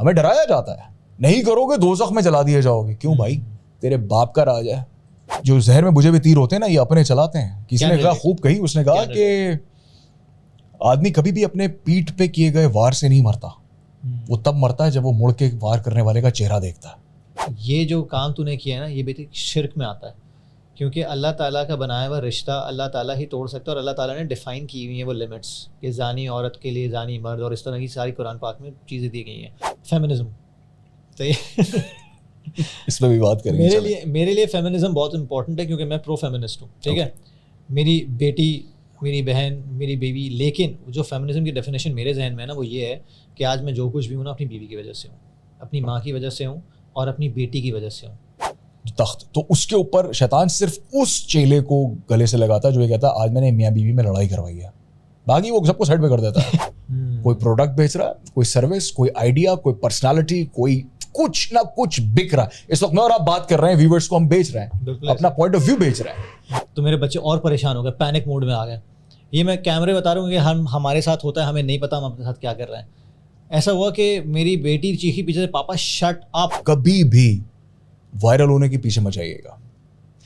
ہمیں ڈرایا جاتا ہے نہیں کرو گے دوزخ میں جلا دیے جاؤ گے. کیوں بھائی؟ تیرے باپ کا راج ہے. جو زہر میں بجھے ہوئے تیر ہوتے ہیں نا یہ اپنے چلاتے ہیں. کسی نے کہا خوب کہی, اس نے کہا کہ آدمی کبھی بھی اپنے پیٹھ پہ کیے گئے وار سے نہیں مرتا, وہ تب مرتا ہے جب وہ مڑ کے وار کرنے والے کا چہرہ دیکھتا ہے. یہ جو کام تو نے کیا ہے نا یہ بیٹی شرک میں آتا ہے, کیونکہ اللہ تعالیٰ کا بنایا ہوا رشتہ اللہ تعالیٰ ہی توڑ سکتا ہے, اور اللہ تعالیٰ نے ڈیفائن کی ہوئی ہیں وہ لمٹس کہ زانی عورت کے لیے زانی مرد, اور اس طرح کی ساری قرآن پاک میں چیزیں دی گئی ہیں. فیمنزم اس پہ بھی بات کریں گے. میرے لیے فیمنزم بہت امپورٹنٹ ہے کیونکہ میں پرو فیمنسٹ ہوں, ٹھیک ہے, میری بیٹی, میری بہن, میری بیوی. لیکن جو فیمنزم کی ڈیفینیشن میرے ذہن میں ہے نا وہ یہ ہے کہ آج میں جو کچھ بھی ہوں نا اپنی بیوی کی وجہ سے ہوں, اپنی ماں کی وجہ سے ہوں, اور اپنی بیٹی کی وجہ سے ہوں. تخت تو اس کے اوپر شیطان صرف اس چیلے کو گلے سے لگاتا ہے جو یہ کہتا ہے آج میں نے میاں بیوی میں لڑائی کروائی ہے, باقی وہ سب کو سائڈ پہ کر دیتا ہے. کوئی پروڈکٹ بیچ رہا ہے, کوئی سروس, کوئی آئیڈیا, کوئی پرسنالٹی, کوئی کچھ نہ کچھ بک رہا ہے. اس وقت میں اور آپ بات کر رہے ہیں, ویورز کو ہم بیچ رہے ہیں, اپنا پوائنٹ آف ویو بیچ رہے ہیں. تو میرے بچے اور پریشان ہو گئے, پینک موڈ میں آ گئے. یہ میں کیمرے بتا رہا ہوں کہ ہمارے ساتھ ہوتا ہے, ہمیں نہیں پتا ہم اپنے ساتھ کیا کر رہے ہیں. ایسا ہوا کہ میری بیٹی چیخی پیچھے سے پاپا شٹ اپ. کبھی بھی وائرل ہونے کے پیچھے مت جائیے گا,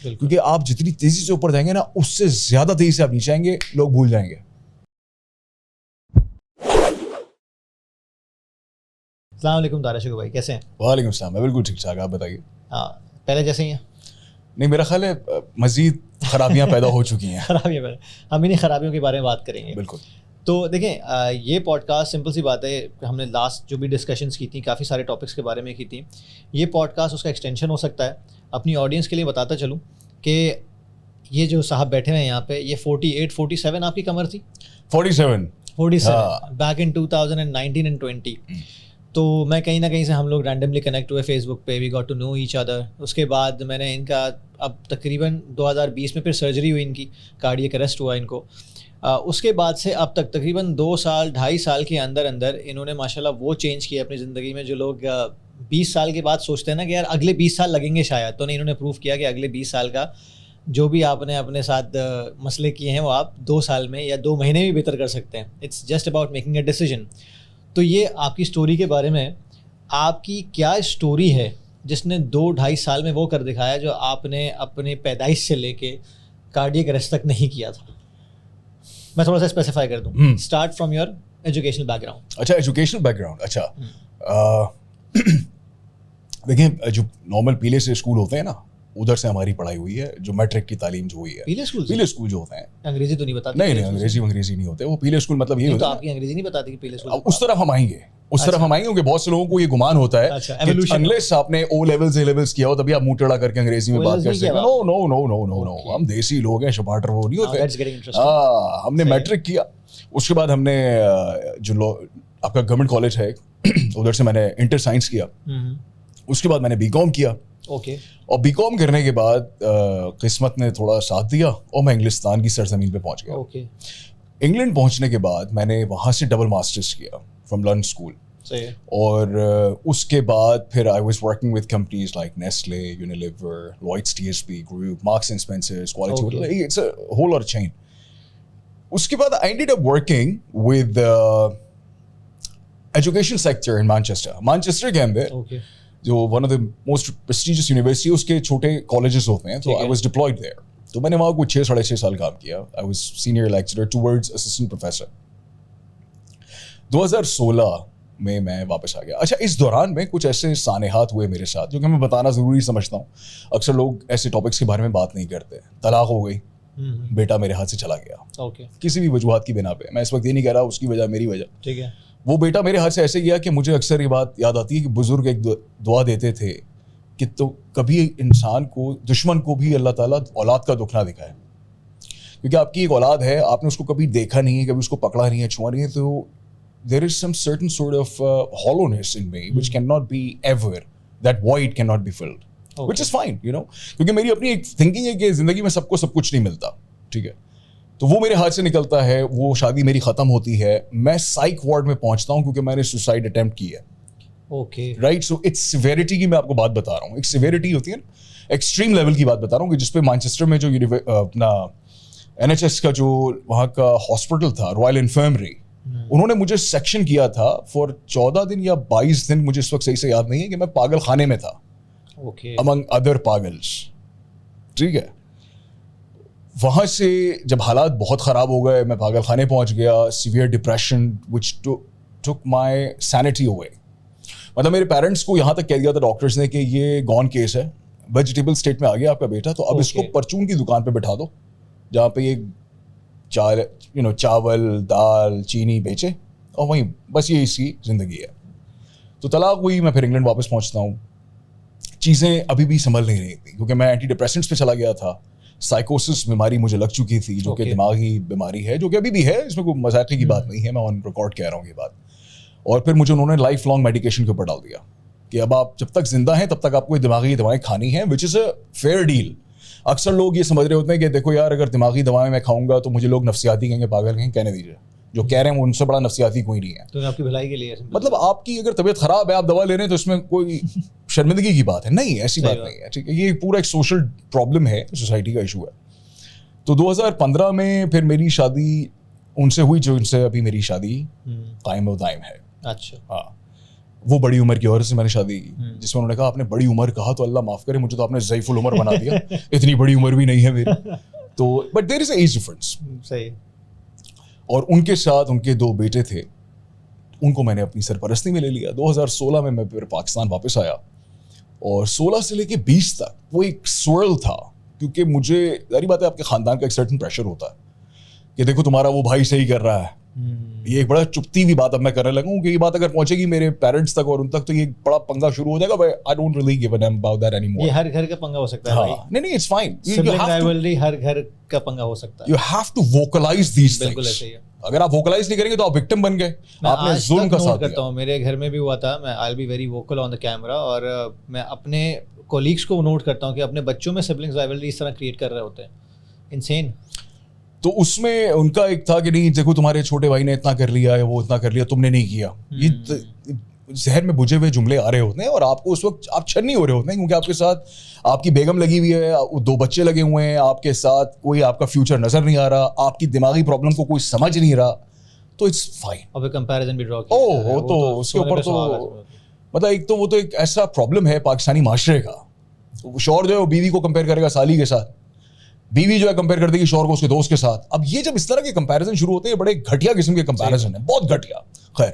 کیونکہ آپ جتنی تیزی سے اوپر جائیں گے نا اس سے زیادہ تیزی سے آپ نیچے آئیں گے, لوگ بھول جائیں گے. السلام علیکم دارا شکو بھائی, کیسے ہیں؟ وعلیکم السلام, میں بالکل ٹھیک ٹھاک, آپ بتائیے. ہاں پہلے جیسے ہی ہیں. نہیں میرا خیال ہے مزید خرابیاں پیدا ہو چکی ہیں. خرابیاں پیدا, ہم انہیں خرابیوں کے بارے میں بات کریں گے. بالکل. تو دیکھیں یہ پوڈ کاسٹ سمپل سی بات ہے, ہم نے لاسٹ جو بھی ڈسکشنز کی تھیں کافی سارے ٹاپکس کے بارے میں کی تھیں. یہ پوڈ کاسٹ اس کا ایکسٹینشن ہو سکتا ہے. اپنی آڈینس کے لیے بتاتا چلوں کہ یہ جو صاحب بیٹھے ہوئے ہیں یہاں پہ, یہ 48 47 آپ کی کمر تھی. 47 بیک ان 2019 and 20. تو میں کہیں نہ کہیں سے ہم لوگ رینڈملی کنیکٹ ہوئے فیس بک پہ, we got to know each other. اس کے بعد میں نے ان کا اب تقریباً 2020 میں پھر سرجری ہوئی, ان کی کارڈیک اریسٹ ہوا ان کو. اس کے بعد سے اب تک تقریباً 2 سال 2.5 سال کے اندر انہوں نے ماشاءاللہ وہ چینج کیا اپنی زندگی میں جو لوگ 20 سال کے بعد سوچتے ہیں نا کہ یار اگلے 20 سال لگیں گے شاید, تو نہیں, انہوں نے پروف کیا کہ اگلے 20 سال کا جو بھی آپ نے اپنے ساتھ مسئلے کیے ہیں وہ آپ 2 سال میں یا 2 مہینے بھی بہتر کر سکتے ہیں. It's just about making a decision. تو یہ آپ کی اسٹوری کے بارے میں, آپ کی کیا اسٹوری ہے جس نے 2-2.5 سال میں وہ کر دکھایا جو آپ نے اپنے پیدائش سے لے کے کارڈیک اریسٹ تک نہیں کیا تھا؟ میں تھوڑا سا اسپیسیفائی کر دوں. Start from your educational back ground. اچھا ایجوکیشنل بیک گراؤنڈ. اچھا دیکھیں جو نارمل پیلے سے اسکول ہوتے ہیں نا ادھر سے ہماری پڑھائی ہوئی ہے, جو میٹرک کی تعلیم جو ہوئی ہے. پیلے اسکول جو ہوتے ہیں, انگریزی تو نہیں بتاتے. نہیں انگریزی نہیں ہوتے وہ پیلے اسکول. مطلب یہ ہوتا ہے آپ کی انگریزی نہیں بتاتی پیلے اسکول. اس طرف ہم آئیں گے, کیونکہ بہت سے لوگوں کو یہ گمان ہوتا ہے انلیس آپ نے او لیولز اے لیولز کیا ہو تبھی آپ منہ ٹیڑھا کر کے انگریزی میں بات کر سکتے ہیں. نو, ہم دیسی لوگ ہیں, شپاٹر وہ نہیں ہوتے. ہاں ہم نے میٹرک کیا, اس کے بعد ہم نے جو آپ کا گورنمنٹ کالج ہے ادھر سے میں نے انٹر سائنس کیا. اس کے بعد میں نے بی کام کیا. اور بی کام کرنے کے بعد قسمت نے تھوڑا ساتھ دیا اور میں انگلستان کی سرزمین پہ پہنچ گیا. انگلینڈ پہنچنے کے بعد میں نے وہاں سے ڈبل ماسٹرز کیا فرام لنڈن اسکول. اور اس کے بعد پھر I was working with companies like Nestle, Unilever, Lloyds T S B group, Marks and Spencers, quality, it's a whole اور چین. اس کے بعد I ended up working with education sector in Manchester کے اندر, جو one of the most prestigious university, اس کے چھوٹے کالجز ہوتے ہیں. تو آئی واز ڈپلائڈ دیئر. تو میں نے وہاں کچھ 6-6.5 سال کام کیا. I was senior lecturer towards assistant professor. 2016 میں واپس آ گیا. اچھا اس دوران میں کچھ ایسے سانحات ہوئے میرے ساتھ جو کہ میں بتانا ضروری سمجھتا ہوں. اکثر لوگ ایسے ٹاپکس کے بارے میں بات نہیں کرتے. طلاق ہو گئی, بیٹا میرے ہاتھ سے چلا گیا کسی بھی وجوہات کی بنا پہ. میں اس وقت یہ نہیں کہہ رہا اس کی وجہ میری وجہ, ٹھیک ہے. وہ بیٹا میرے ہاتھ سے ایسے گیا کہ مجھے اکثر یہ بات یاد آتی ہے کہ بزرگ ایک دعا دیتے تھے کہ تو کبھی انسان کو, دشمن کو بھی اللہ تعالیٰ اولاد کا دکھ نہ دکھائے, کیونکہ آپ کی ایک اولاد ہے, آپ نے اس کو کبھی دیکھا نہیں ہے, کبھی اس کو پکڑا نہیں ہے, چھوا نہیں ہے, تو there is some certain sort of hollowness in me which cannot be ever, that void cannot be filled, which is fine, you know, کیونکہ میری اپنی ایک thinking ہے کہ زندگی میں سب کو سب کچھ نہیں ملتا, ٹھیک ہے. تو وہ میرے ہاتھ سے نکلتا ہے, وہ شادی میری ختم ہوتی ہے, میں سائیک وارڈ میں پہنچتا ہوں کیونکہ میں نے سوسائڈ اٹیمپٹ کی ہے. Okay right. So it's severity کی میں آپ کو بات بتا رہا ہوں. ایک سیویرٹی ہوتی ہے نا, ایکسٹریم لیول کی بات بتا رہا ہوں کہ جس پہ مانچسٹر میں جو اپنا NHS کا جو وہاں کا ہاسپٹل تھا, رائل انفرمری, انہوں نے مجھے سیکشن کیا تھا فار 14 دن یا 22 دن, مجھے اس وقت صحیح سے یاد نہیں ہے, کہ میں پاگل خانے میں تھا among other پاگلس. ٹھیک ہے, وہاں سے جب حالات بہت خراب ہو گئے, میں پاگل خانے پہنچ گیا, severe depression which took my sanity away. مطلب میرے پیرنٹس کو یہاں تک کہہ دیا تھا ڈاکٹرس نے کہ یہ گون کیس ہے, ویجیٹیبل اسٹیٹ میں آ گیا آپ کا بیٹا, تو اب اس کو پرچون کی دکان پہ بٹھا دو جہاں پہ یہ چاول دال چینی بیچے, اور وہیں بس یہ اس کی زندگی ہے. تو طلاق ہوئی, میں پھر انگلینڈ واپس پہنچتا ہوں. چیزیں ابھی بھی سنبھل نہیں رہی تھیں کیونکہ میں اینٹی ڈپریسنٹس پہ چلا گیا تھا. سائیکوسس بیماری مجھے لگ چکی تھی, جو کہ دماغی بیماری ہے, جو کہ ابھی بھی ہے, اس میں کوئی مذاقے کی بات نہیں ہے, میں آن ریکارڈ کہہ رہا ہوں یہ بات. اور پھر مجھے انہوں نے لائف لانگ میڈیکیشن کے اوپر ڈال دیا کہ اب آپ جب تک زندہ ہیں تب تک آپ کو دماغی دوائیں کھانی ہیں, وچ از اے فیئر ڈیل. اکثر لوگ یہ سمجھ رہے ہوتے ہیں کہ دیکھو یار اگر دماغی دوائیں میں کھاؤں گا تو مجھے لوگ نفسیاتی کہیں گے, پاگل کہیں, کہنے دیجیے, جو کہہ رہے ہیں ان سے بڑا نفسیاتی کوئی نہیں ہے. تو آپ کی بھلائی کے لیے, مطلب آپ کی اگر طبیعت خراب ہے آپ دوا لے رہے ہیں تو اس میں کوئی شرمندگی کی بات ہے نہیں, ایسی بات نہیں ہے. ٹھیک ہے, یہ پورا ایک سوشل پرابلم ہے, سوسائٹی کا ایشو ہے. تو 2015 میں پھر میری شادی ان سے ہوئی جو ان سے ابھی میری شادی قائم و دائم ہے. اچھا, ہاں, وہ بڑی عمر کی عورت سے میں نے شادی کی, جس میں انہوں نے کہا آپ نے بڑی عمر کہا تو اللہ معاف کرے, مجھے تو آپ نے ضعیف العمر بنا دیا, اتنی بڑی عمر بھی نہیں ہے میری. تو but there is a age difference. صحیح. اور ان کے ساتھ ان کے 2 بیٹے تھے, ان کو میں نے اپنی سرپرستی میں لے لیا. 2016 میں پھر پاکستان واپس آیا, اور 16 سے لے کے 20 تک وہ ایک سوئرل تھا, کیونکہ مجھے ظاہری بات ہے آپ کے خاندان کا ایک سرٹن پریشر ہوتا ہے کہ دیکھو تمہارا وہ بھائی صحیح کر رہا ہے. یہ ایک بڑا چپتی ہوئی بات اب میں کرنے لگا ہوں کہ یہ بات اگر پہنچے گی میرے پیرنٹس تک اور ان تک تو یہ بڑا پنگا شروع ہو جائے گا. I don't really give a damn about that anymore. یہ ہر گھر کا پنگا ہو سکتا ہے بھائی. نہیں, it's fine. Sibling rivalry ہر گھر کا پنگا ہو سکتا ہے. You have to vocalize these things. بالکل ایسے ہی ہے. اگر آپ vocalize نہیں کریں گے تو آپ victim بن گئے, آپ نے ظلم کا ساتھ کرتا ہوں. میرے گھر میں بھی ہوا تھا, میں I'll be very vocal on the camera, اور میں اپنے کولیگس کو نوٹ کرتا ہوں کہ اپنے بچوں میں siblings rivalry اس طرح کریٹ کر رہے ہوتے ہیں. انسین. تو اس میں ان کا ایک تھا کہ نہیں دیکھو تمہارے چھوٹے بھائی نے اتنا کر لیا, وہ اتنا کر لیا, تم نے نہیں کیا. یہ ذہن میں بجھے ہوئے جملے آ رہے ہوتے ہیں, اور آپ کو اس وقت آپ چھنی ہو رہے ہوتے ہیں, کیونکہ آپ کے ساتھ آپ کی بیگم لگی ہوئی ہے, 2 بچے لگے ہوئے ہیں, آپ کے ساتھ کوئی آپ کا فیوچر نظر نہیں آ رہا, آپ کی دماغی پرابلم کو کوئی سمجھ نہیں رہا, تو اٹس فائن. اب کمپیریزن بھی ڈرا کیا وہ تو اس کے اوپر تو مطلب ایک تو وہ تو ایک ایسا پرابلم ہے پاکستانی معاشرے کا. شوہر جو ہے وہ بیوی کو کمپیئر کرے گا سالی کے ساتھ, بیوی جو ہے کمپیئر کر دے گی شوہر کو اس کے دوست کے ساتھ. اب یہ جب اس طرح کے کمپیریزن شروع ہوتے ہیں, بڑے گھٹیا قسم کے کمپیریزن ہیں, بہت گھٹیا. خیر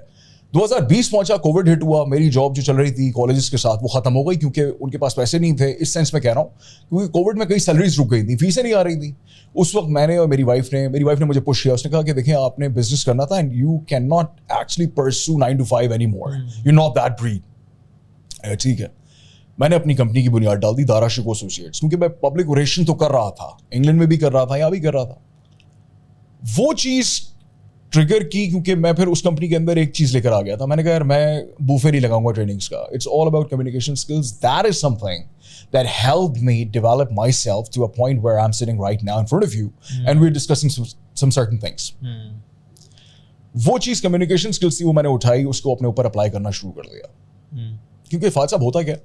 2020 پہنچا, کووڈ ہٹ ہوا, میری جاب جو چل رہی تھی کالجز کے ساتھ وہ ختم ہو گئی, کیونکہ ان کے پاس پیسے نہیں تھے. اس سینس میں کہہ رہا ہوں کیونکہ کووڈ میں کئی سیلریز رک گئی تھیں, فیسیں نہیں آ رہی تھیں. اس وقت میں نے اور میری وائف نے مجھے پش کیا, اس نے کہا کہ دیکھیں آپ نے بزنس کرنا تھا and you can not actually pursue 9 to 5 anymore, you not that bread. ٹھیک ہے, میں نے اپنی کمپنی کی بنیاد ڈال دی, دارا شکو ایسوسیٹس, کیونکہ میں پبلک ریلیشن تو کر رہا تھا, انگلینڈ میں بھی کر رہا تھا, یہاں بھی کر رہا تھا. وہ چیز ٹریگر کی کیونکہ میں پھر اس کمپنی کے اندر ایک چیز لے کر آ گیا تھا. میں نے کہا یار میں بوفے نہیں لگاؤں گا ٹریننگس کا, it's all about communication skills. That is something that helped me develop myself to a point where I'm sitting right now in front of you and we're discussing some certain things. وہ چیز communication skills تھی, وہ میں نے اٹھائی, اس کو اپنے اوپر اپلائی کرنا شروع کر دیا. کیونکہ فاضل صاحب ہوتا کیا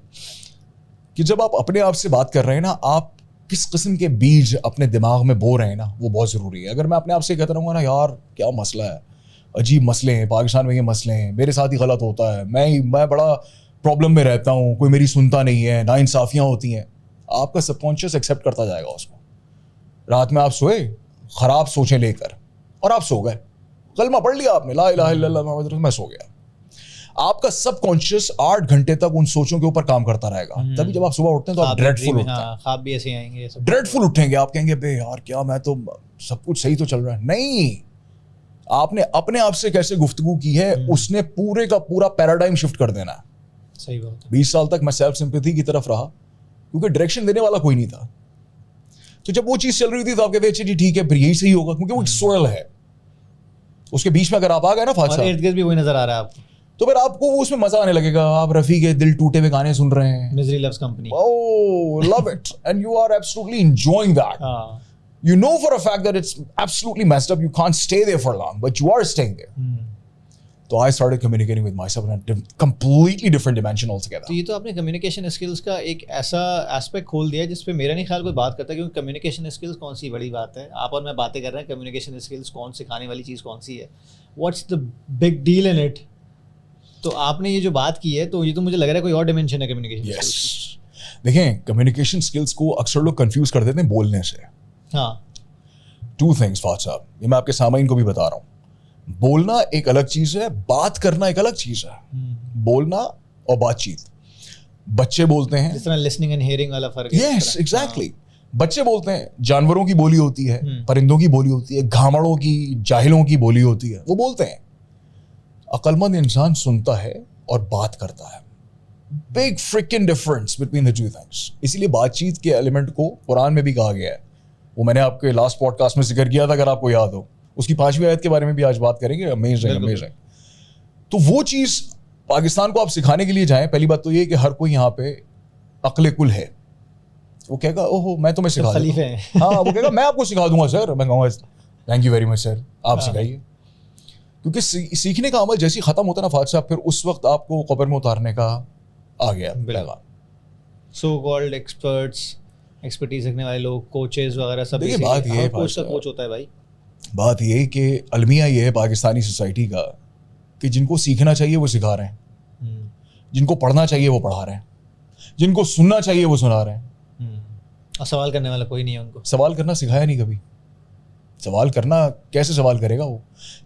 کہ جب آپ اپنے آپ سے بات کر رہے ہیں نا, آپ کس قسم کے بیج اپنے دماغ میں بو رہے ہیں نا, وہ بہت ضروری ہے. اگر میں اپنے آپ سے کہتا رہوں گا نا یار کیا مسئلہ ہے, عجیب مسئلے ہیں پاکستان میں, یہ مسئلے ہیں, میرے ساتھ ہی غلط ہوتا ہے, میں بڑا پرابلم میں رہتا ہوں, کوئی میری سنتا نہیں ہے, ناانصافیاں ہوتی ہیں, آپ کا سب کانشیس ایکسیپٹ کرتا جائے گا اس کو. رات میں آپ سوئے خراب سوچیں لے کر اور آپ سو گئے, کلمہ پڑھ لیا آپ نے, لا الہ الا اللہ محمد رسول اللہ, میں سو گیا. آپ کا سب کانشیس 8 گھنٹے تک ان سوچوں کے اوپر کام کرتا رہے گا. تبھی جب آپ صبح اٹھتے ہیں تو آپ ڈریڈفل اٹھتے ہیں, خواب بھی ایسے آئیں گے, ڈریڈفل اٹھیں گے, آپ کہیں گے بے یار کیا میں تو سب کچھ صحیح تو چل رہا ہے. نہیں, آپ نے اپنے آپ سے کیسے گفتگو کی ہے اس نے پورے کا پورا پیراڈائم شفٹ کر دینا ہے. صحیح بات. 20 سال تک میں سیلف سمپیتھی کی طرف رہا کیونکہ ڈائریکشن دینے والا کوئی نہیں تھا. تو جب وہ چیز چل رہی تھی تو آپ کہتے ہیں جی ٹھیک ہے پھر یہی صحیح ہوگا, کیونکہ وہ ایک سوئرل ہے. اس کے بیچ میں اگر آپ آ گئے نا فاضل صاحب, ارد گرد بھی وہی نظر آ رہا ہے آپ کو, تو پھر آپ کو اس میں مزہ آنے لگے گا. آپ رفیع کے دل ٹوٹے ہوئے گانے سن رہے ہیں, Misery Loves Company, oh love it and you are absolutely enjoying that. You know for a fact that it's absolutely messed up, you can't stay there for long, but you are staying there. تو I started communicating with myself in a completely different dimension altogether. تو یہ تو آپ نے communication skills کا ایک ایسا aspect کھول دیا جس پہ میرا نہیں خیال کوئی بات کرتا, کیونکہ کمیونیکیشن اسکلس کون سی بڑی بات ہے. آپ اور میں باتیں کر رہے ہیں, کمیونیکیشن اسکلس کون سکھانے والی چیز کون سی ہے. What's the big deal in it. تو آپ نے یہ جو بات کی ہے تو یہ تو مجھے لگ رہا ہے کوئی اور ڈائمینشن ہے کمیونیکیشن. یس دیکھیں کمیونیکیشن اسکلس کو اکثر لوگ کنفیوز کر دیتے ہیں بولنے سے. ہاں ٹو تھنگس فات صاحب, یہ میں آپ کے سامعین کو بھی بتا رہا ہوں. بولنا ایک الگ چیز ہے, بات کرنا ایک الگ چیز ہے. بولنا اور بات چیت, بچے بولتے ہیں جس طرح لسننگ اینڈ ہیئرنگ والا فرق ہے. یس ایگزیکٹلی, بچے بولتے ہیں, جانوروں کی بولی ہوتی ہے, پرندوں کی بولی ہوتی ہے, گھامڑوں کی, جاہلوں کی بولی ہوتی ہے, وہ بولتے ہیں. عقل مند انسان سنتا ہے اور بات کرتا ہے. Big freaking difference between the two things. اسی لیے بات چیت کے ایلیمنٹ کو قرآن میں بھی کہا گیا ہے. وہ میں نے آپ کے لاسٹ پوڈ کاسٹ میں ذکر کیا تھا, اگر آپ کو یاد ہو. اس کی 5ویں آیت کے بارے میں بھی آج بات کریں گے. امیزنگ. تو وہ چیز پاکستان کو آپ سکھانے کے لیے جائیں, پہلی بات تو یہ کہ ہر کوئی یہاں پہ عقل کل ہے. وہ کہے گا اوہ میں تمہیں سکھا دوں گا. ہاں وہ کہے گا میں آپ کو سکھا دوں گا سر. میں کہوں گا تھینک یو ویری مچ سر, آپ سکھائیے. کیونکہ سیکھنے کا عمل جیسے ختم ہوتا نا فاتح صاحب, پھر اس وقت آپ کو قبر میں اتارنے کا آ گیا پیغام. سو کالڈ ایکسپرٹس, ایکسپرٹیز رکھنے والے لوگ, کوچز وغیرہ سب. دیکھیے بات یہ ہے, کوچ ہوتا ہے بھائی. بات یہ کہ المیہ یہ ہے پاکستانی سوسائٹی کا کہ جن کو سیکھنا چاہیے وہ سکھا رہے ہیں, جن کو پڑھنا چاہیے وہ پڑھا رہے ہیں, جن کو سننا چاہیے وہ سنا رہے ہیں. اور سوال کرنے والا کوئی نہیں ہے ان کو. سوال کرنا سکھایا نہیں کبھی. سوال کرنا کیسے سوال کرے گا وہ؟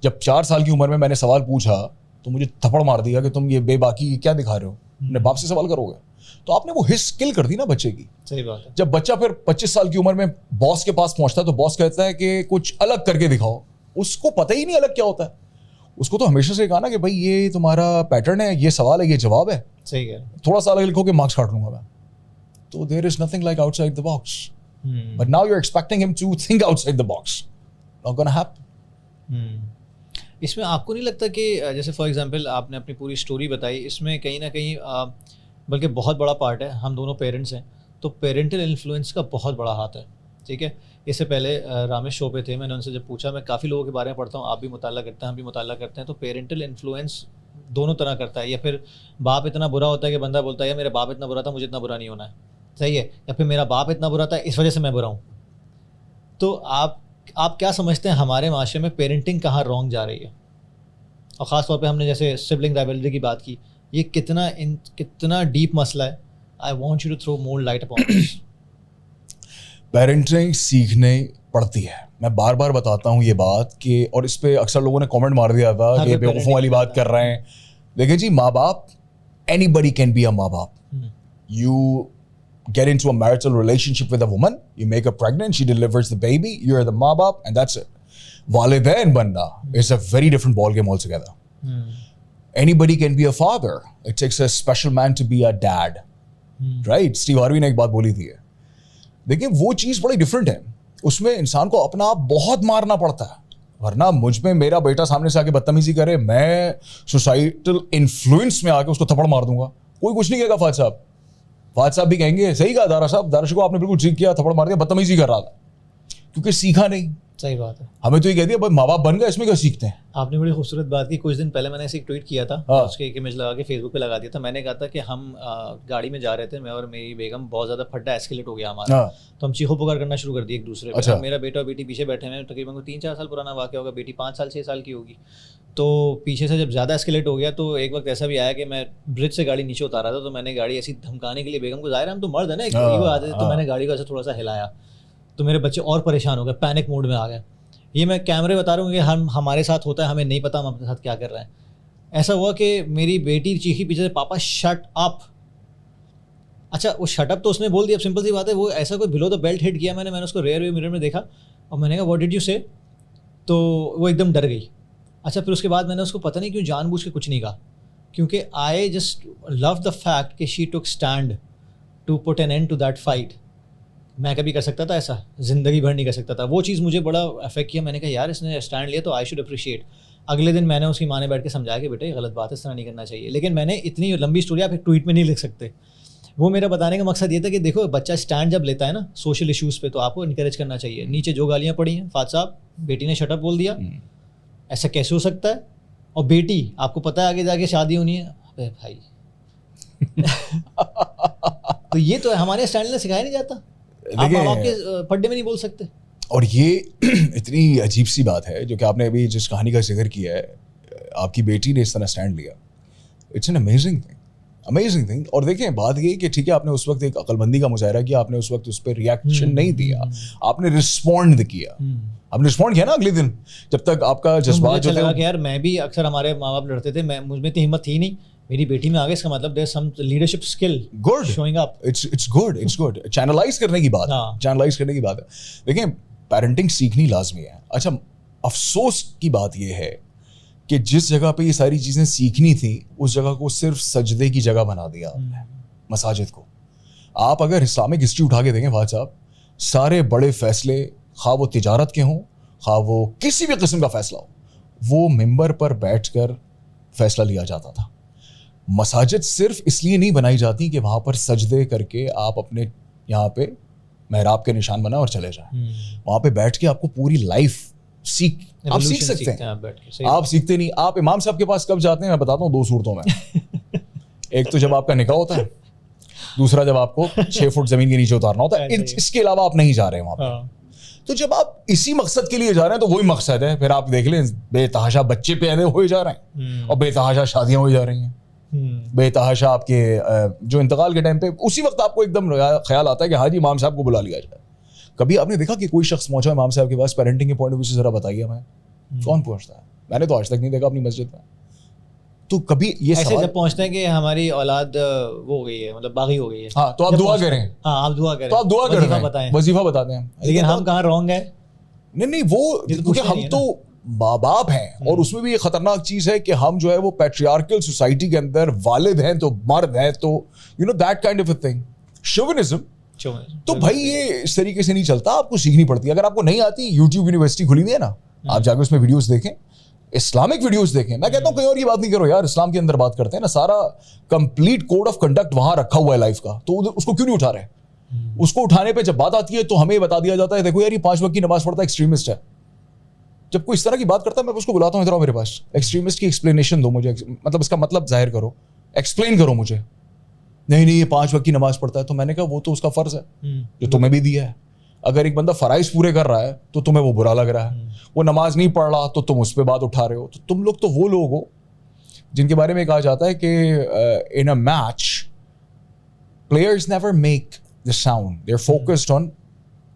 جب 4 سال کی عمر میں نے سوال پوچھا تو مجھے تھپڑ مار دیا کہ تم یہ بے باکی کیا دکھا رہے ہو, اپنے باپ سے سوال کرو گے. تو آپ نے وہ حص کل کر دی نا بچے کی. صحیح بات ہے. جب بچہ پھر 25 سال کی عمر میں باس کے پاس پہنچتا ہے تو باس کہتا ہے کہ کچھ الگ کر کے دکھاؤ. اس کو پتہ ہی نہیں الگ کیا ہوتا ہے. اس کو تو ہمیشہ سے کہا نا کہ بھائی یہ تمہارا پیٹرن ہے, یہ سوال ہے, یہ جواب ہے. صحیح ہے. تھوڑا سا الگ لکھو کہ مارکس کاٹ لوں گا میں. تو there is nothing like outside the box. But now you are expecting ہم to think outside the box. Not gonna happen. اس میں آپ کو نہیں لگتا کہ جیسے فار ایگزامپل آپ نے اپنی پوری اسٹوری بتائی, اس میں کہیں نہ کہیں بلکہ بہت بڑا پارٹ ہے, ہم دونوں پیرنٹس ہیں تو پیرنٹل انفلوئنس کا بہت بڑا ہاتھ ہے. ٹھیک ہے, اس سے پہلے رامیش شو پہ تھے, میں نے ان سے جب پوچھا, میں کافی لوگوں کے بارے میں پڑھتا ہوں, آپ بھی مطالعہ کرتے ہیں, ہم بھی مطالعہ کرتے ہیں, تو پیرنٹل انفلوئنس دونوں طرح کرتا ہے. یا پھر باپ اتنا برا ہوتا ہے کہ بندہ بولتا ہے یا میرا باپ اتنا برا تھا مجھے اتنا برا نہیں ہونا ہے, صحیح ہے, یا پھر میرا باپ اتنا برا تھا اس وجہ سے میں برا ہوں. تو آپ کیا سمجھتے ہیں ہمارے معاشرے میں پیرنٹنگ کہاں رانگ جا رہی ہے؟ اور خاص طور پہ ہم نے جیسے سبلنگ رائولری کی بات کی, یہ کتنا ڈیپ مسئلہ ہے. I want you to throw more light upon this. Parenting سیکھنے پڑتی ہے. میں بار بار بتاتا ہوں یہ بات کہ, اور اس پہ اکثر لوگوں نے کامنٹ مار دیا تھا کہ بیوقوفوں والی بات کر رہے ہیں. دیکھیں جی, ماں باپ, اینی بڈی کین بی اے ماں باپ. You get into a marital relationship with a woman, you make her pregnant, she delivers the baby, you're the maa baap, and that's it. Walidain banna is a very different ball game altogether. Anybody can be a father. It takes a special man to be a dad. Right? Steve Harvey نے ایک بات بولی تھی. دیکھیں وہ چیز بڑی different ہے. اس میں انسان کو اپنا آپ بہت مارنا پڑتا ہے, ورنہ مجھ میں میرا بیٹا سامنے سے آ کے بدتمیزی کرے, میں سوسائٹل انفلوئنس میں آ کے اس کو تھپڑ مار دوں گا, کوئی کچھ نہیں کہے گا. فاتح صاحب بھی کہیں گے صحیح کہا دارا صاحب, دارش کو آپ نے بالکل ٹھیک کیا, تھپڑ مار دیا, بدتمیزی کر رہا تھا, کیونکہ سیکھا نہیں. صحیح بات ہے. ہمیں تو یہ کہہ دیا بھائی ماں باپ بن گئے, اس میں کیا سیکھتے ہیں. آپ نے بڑی خوبصورت بات کی. کچھ دن پہلے میں نے ایسے ایک ٹویٹ کیا تھا, اس کے ایک امیج لگا کے فیس بک پہ لگا دیا تھا. میں نے کہا تھا کہ ہم گاڑی میں جا رہے تھے, میں اور میری بیگم, بہت زیادہ پھڈا ایسکیلیٹ ہو گیا ہمارا, تو ہم چیخو پکار کرنا شروع کر دی ایک دوسرے پہ. میرا بیٹا اور بیٹی پیچھے بیٹھے ہیں, تقریباً 3-4 سال پرانا واقعہ ہوگا, بیٹی 5 سال 6 سال کی ہوگی. تو پیچھے سے جب زیادہ ایسکیلیٹ ہو گیا تو ایک وقت ایسا بھی آیا کہ میں برج سے گاڑی نیچے اتارا تھا, تو میں نے گاڑی ایسی دھمکانے کے لیے بیگم کو, ظاہر ہے ہم تو مرد ہیں نا, ایک آتے تھے, تو میں نے گاڑی کو ایسے تھوڑا سا ہلایا, تو میرے بچے اور پریشان ہو گئے, پینک موڈ میں آ گئے. یہ میں کیمرے بتا رہا ہوں کہ ہمارے ساتھ ہوتا ہے, ہمیں نہیں پتا ہم اپنے ساتھ کیا کر رہے ہیں. ایسا ہوا کہ میری بیٹی چیخی پیچھے سے, پاپا شٹ اپ. اچھا وہ شٹ اپ تو اس نے بول دیا, اب سمپل سی بات ہے, وہ ایسا کوئی بلو دا بیلٹ ہٹ کیا, میں نے اس کو ریئر ویو مرر میں دیکھا اور میں نے کہا واٹ ڈڈ یو سے, تو وہ ایک دم ڈر گئی. اچھا پھر اس کے بعد میں نے اس کو پتہ نہیں کیوں جان بوجھ کے کچھ نہیں کہا, کیونکہ I just love the fact کہ she took stand to put an end to that fight. میں کبھی کر سکتا تھا ایسا, زندگی بھر نہیں کر سکتا تھا. وہ چیز مجھے بڑا افیکٹ کیا. میں نے کہا یار اس نے اسٹینڈ لیا تو آئی شوڈ اپریشیٹ. اگلے دن میں نے اس کی ماں نے بیٹھ کے سمجھایا کہ بیٹا یہ غلط بات ہے, اس طرح نہیں کرنا چاہیے. لیکن میں نے اتنی لمبی اسٹوری آپ ایک ٹویٹ میں نہیں لکھ سکتے. وہ میرا بتانے کا مقصد یہ تھا کہ دیکھو بچہ اسٹینڈ جب لیتا ہے نا سوشل ایشوز پہ, تو آپ کو انکریج کرنا چاہیے. نیچے جو گالیاں پڑی ہیں, فاتح صاحب بیٹی نے شٹ اپ بول دیا, ایسا کیسے ہو سکتا ہے؟ اور بیٹی آپ کو پتہ ہے آگے جا کے شادی ہونی ہے. ابے بھائی تو یہ تو ہمارے اسٹینڈ میں سکھایا نہیں جاتا. آپ ماں باپ کے پڈے میں نہیں بول سکتے. اور یہ اتنی عجیب سی بات ہے جو کہ آپ نے ابھی جس کہانی کا ذکر کیا ہے, آپ کی بیٹی نے اس طرح اسٹینڈ لیا. It's an amazing thing. اور دیکھیں بات یہ کہ ٹھیک ہے آپ نے اس وقت ایک عقل مندی کا مظاہرہ کیا, آپ نے اس وقت اس پہ ریئیکشن نہیں دیا, آپ نے رسپونڈ کیا. آپ نے رسپونڈ کیا نا اگلے دن, جب تک آپ کا جذبات جو تھے. یار میں بھی اکثر, ہمارے ماں باپ لڑتے تھے, مجھ میں اتنی ہمت تھی نہیں, میری بیٹی میں آگے, اس کا مطلب there some leadership skill good showing up. It's good channelize کرنے کی بات ہے. دیکھیں پیرنٹنگ سیکھنی لازمی ہے. اچھا افسوس کی بات یہ ہے کہ جس جگہ پہ یہ ساری چیزیں سیکھنی تھیں اس جگہ کو صرف سجدے کی جگہ بنا دیا آپ نے, مساجد کو. آپ اگر اسلامک ہسٹری اٹھا کے دیکھیں فہد صاحب, سارے بڑے فیصلے خواہ وہ تجارت کے ہوں خواہ وہ کسی بھی قسم کا فیصلہ ہو, وہ ممبر پر بیٹھ کر فیصلہ لیا جاتا تھا. مساجد صرف اس لیے نہیں بنائی جاتی کہ وہاں پر سجدے کر کے آپ اپنے یہاں پہ محراب کے نشان بنا اور چلے جائیں. وہاں پہ بیٹھ کے آپ کو پوری لائف آپ سیکھ سکتے ہیں. آپ سیکھتے نہیں. آپ امام صاحب کے پاس کب جاتے ہیں, میں بتاتا ہوں 2 صورتوں میں. ایک تو جب آپ کا نکاح ہوتا ہے, دوسرا جب آپ کو 6 فٹ زمین کے نیچے اتارنا ہوتا ہے. اس کے علاوہ آپ نہیں جا رہے وہاں پہ. تو جب آپ اسی مقصد کے لیے جا رہے ہیں تو وہی مقصد ہے. پھر آپ دیکھ لیں بے تحاشا بچے پیدا ہوئے جا رہے ہیں اور بے تحاشا شادیاں ہوئی جا رہی ہیں, بے تحاشا آپ کے جو انتقال کے ٹائم پہ اسی وقت آپ کو ایک دم خیال آتا ہے کہ حاجی امام صاحب کو بلا لیا جائے. کبھی آپ نے دیکھا کہ کوئی شخص پہنچا امام صاحب کے پاس پیرنٹنگ کے پوائنٹ آف ویو سے, ذرا بتائیے ہمیں کون پہنچتا ہے؟ میں نے تو آج تک نہیں دیکھا اپنی مسجد میں. تو کبھی یہ ایسے جب پہنچتے ہیں کہ ہماری اولاد وہ ہو گئی ہے, مطلب باغی ہو گئی ہے, ہاں تو آپ دعا کریں. ہاں آپ دعا کریں, تو آپ دعا کریں, وظیفہ بتاتے ہیں. لیکن ہم کہاں رونگ ہے؟ نہیں وہ کیونکہ ہم تو ماں باپ ہیں, اور اس میں بھی ایک خطرناک چیز ہے کہ ہم جو ہے وہ پیٹریارکل سوسائٹی کے اندر والد ہیں تو مرد ہیں, تو you know that kind of a thing, chauvinism. تو بھائی یہ اس طریقے سے نہیں چلتا, آپ کو سیکھنی پڑتی ہے. اگر آپ کو نہیں آتی, یوٹیوب یونیورسٹی کھلی ہوئی ہے نا, آپ جا کے اس میں ویڈیوز دیکھیں, اسلامک ویڈیوز دیکھیں. میں کہتا ہوں کہیں اور کی بات نہیں کرو یار, اسلام کے اندر بات کرتے ہیں نا, سارا کمپلیٹ کوڈ آف کنڈکٹ وہاں رکھا ہوا ہے لائف کا, تو اس کو کیوں نہیں اٹھا رہے؟ اس کو اٹھانے پہ جب بات آتی ہے تو ہمیں بتا دیا جاتا ہے دیکھو یار یہ 5 وقت کی نماز پڑھتا ہے, ایکسٹریمسٹ ہے. جب کوئی اس طرح کی بات کرتا ہے میں اس کو بلاتا ہوں, ادھر آؤ میرے پاس, ایکسٹریمسٹ کی ایکسپلینیشن دو مجھے, مطلب اس کا مطلب ظاہر کرو, ایکسپلین کرو مجھے. نہیں یہ 5 وقت کی نماز پڑھتا ہے. تو میں نے کہا وہ تو اس کا فرض ہے جو تمہیں بھی دیا ہے. اگر ایک بندہ فرائض پورے کر رہا ہے تو تمہیں وہ برا لگ رہا ہے, وہ نماز نہیں پڑھ رہا تو تم اس پہ بات اٹھا رہے ہو. تو تم لوگ تو وہ لوگ ہو جن کے بارے میں کہا جاتا ہے کہ in a match players never make the sound, they're focused on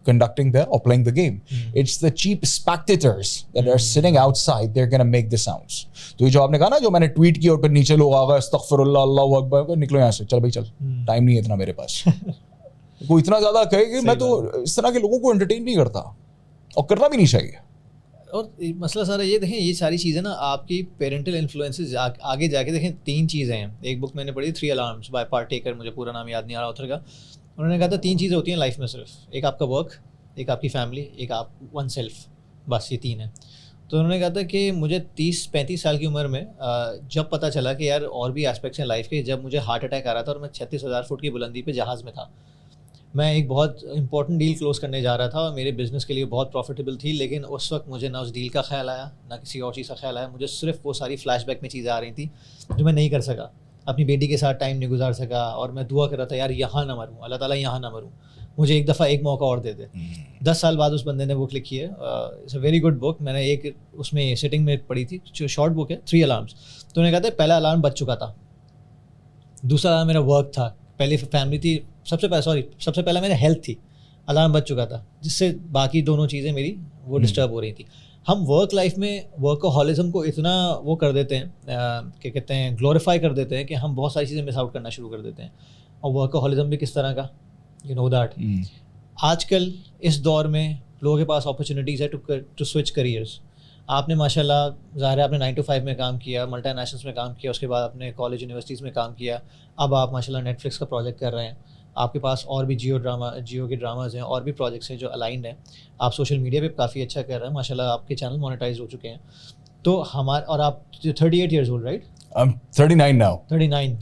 conducting or playing the game. It's the cheap spectators that are sitting outside, they're going to make the sounds. تو یہ جو آپ نے کہا نا, جو میں نے ٹویٹ کیا اور پھر نیچے لوگ آ گئے استغفر اللہ اللہ اکبر, نکلو یہاں سے, چل بھائی چل, ٹائم نہیں ہے اتنا میرے پاس. کوئی اتنا زیادہ کہے کہ میں تو اس طرح کے لوگوں کو انٹرٹین نہیں کرتا, اور کرنا بھی نہیں چاہیے. اور مسئلہ سارا یہ دیکھیں, یہ ساری چیزیں نا آپ کی پیرنٹل انفلوئنسز آگے جا کے دیکھیں. 3 چیزیں ہیں, ایک بک میں نے پڑھی 3 Alarms بائی پارٹیکر, مجھے پورا نام یاد نہیں آ رہا آتھر کا. انہوں نے کہا تھا 3 چیزیں ہوتی ہیں لائف میں صرف, ایک آپ کا ورک, ایک آپ کی فیملی, ایک آپ ون سیلف, بس یہ 3 ہیں. تو انہوں نے کہا تھا کہ مجھے 30-35 سال کی عمر میں جب پتہ چلا کہ یار اور بھی اسپیکٹس ہیں لائف کے, جب مجھے ہارٹ اٹیک آ رہا تھا اور میں 36,000 فٹ کی بلندی پہ جہاز میں تھا, میں ایک بہت امپورٹنٹ ڈیل کلوز کرنے جا رہا تھا اور میرے بزنس کے لیے بہت پروفیٹیبل تھی, لیکن اس وقت مجھے نہ اس ڈیل کا خیال آیا نہ کسی اور چیز کا خیال آیا. مجھے صرف وہ ساری فلیش بیک میں چیزیں آ رہی تھیں جو میں نہیں کر سکا, اپنی بیٹی کے ساتھ ٹائم نہیں گزار سکا, اور میں دعا کر رہا تھا یار یہاں نہ مروں, اللہ تعالیٰ یہاں نہ مروں, مجھے ایک دفعہ ایک موقع اور دے دے. 10 سال بعد اس بندے نے بک لکھی ہے, it's a very good book. میں نے ایک اس میں سٹنگ میں پڑھی تھی, جو شارٹ بک ہے 3 Alarms. تو انہوں نے کہا تھا پہلا الارم بچ چکا تھا, دوسرا الارم میرا ورک تھا, پہلی فیملی تھی, سب سے پہلا میرا ہیلتھ تھی, الارم بچ چکا تھا, جس سے باقی دونوں چیزیں میری وہ ڈسٹرب ہو رہی تھیں. ہم ورک لائف میں ورکہولزم کو اتنا وہ کر دیتے ہیں, کہ کہتے ہیں گلوریفائی کر دیتے ہیں, کہ ہم بہت ساری چیزیں مس آؤٹ کرنا شروع کر دیتے ہیں. اور ورکہولزم بھی کس طرح کا, یو نو دیٹ. آج کل اس دور میں لوگوں کے پاس اپرچونیٹیز ہے ٹو سوئچ کریئرس. آپ نے ماشاء اللہ ظاہر ہے آپ نے 9 to 5 میں کام کیا, ملٹی نیشنلس میں کام کیا, اس کے بعد آپ نے کالج یونیورسٹیز میں کام کیا, اب آپ ماشاء اللہ نیٹ فلکس کا پروجیکٹ کر رہے ہیں, آپ کے پاس اور بھی جیو کے ڈراماز ہیں, اور بھی پروجیکٹس ہیں جو الائنڈ ہیں, آپ سوشل میڈیا پہ کافی اچھا کر رہے ہیں ماشاء اللہ, آپ کے چینل مونیٹائز ہو چکے ہیں. تو اور آپ 38 ایئرز اولڈ رائٹ؟ 39 now. 39.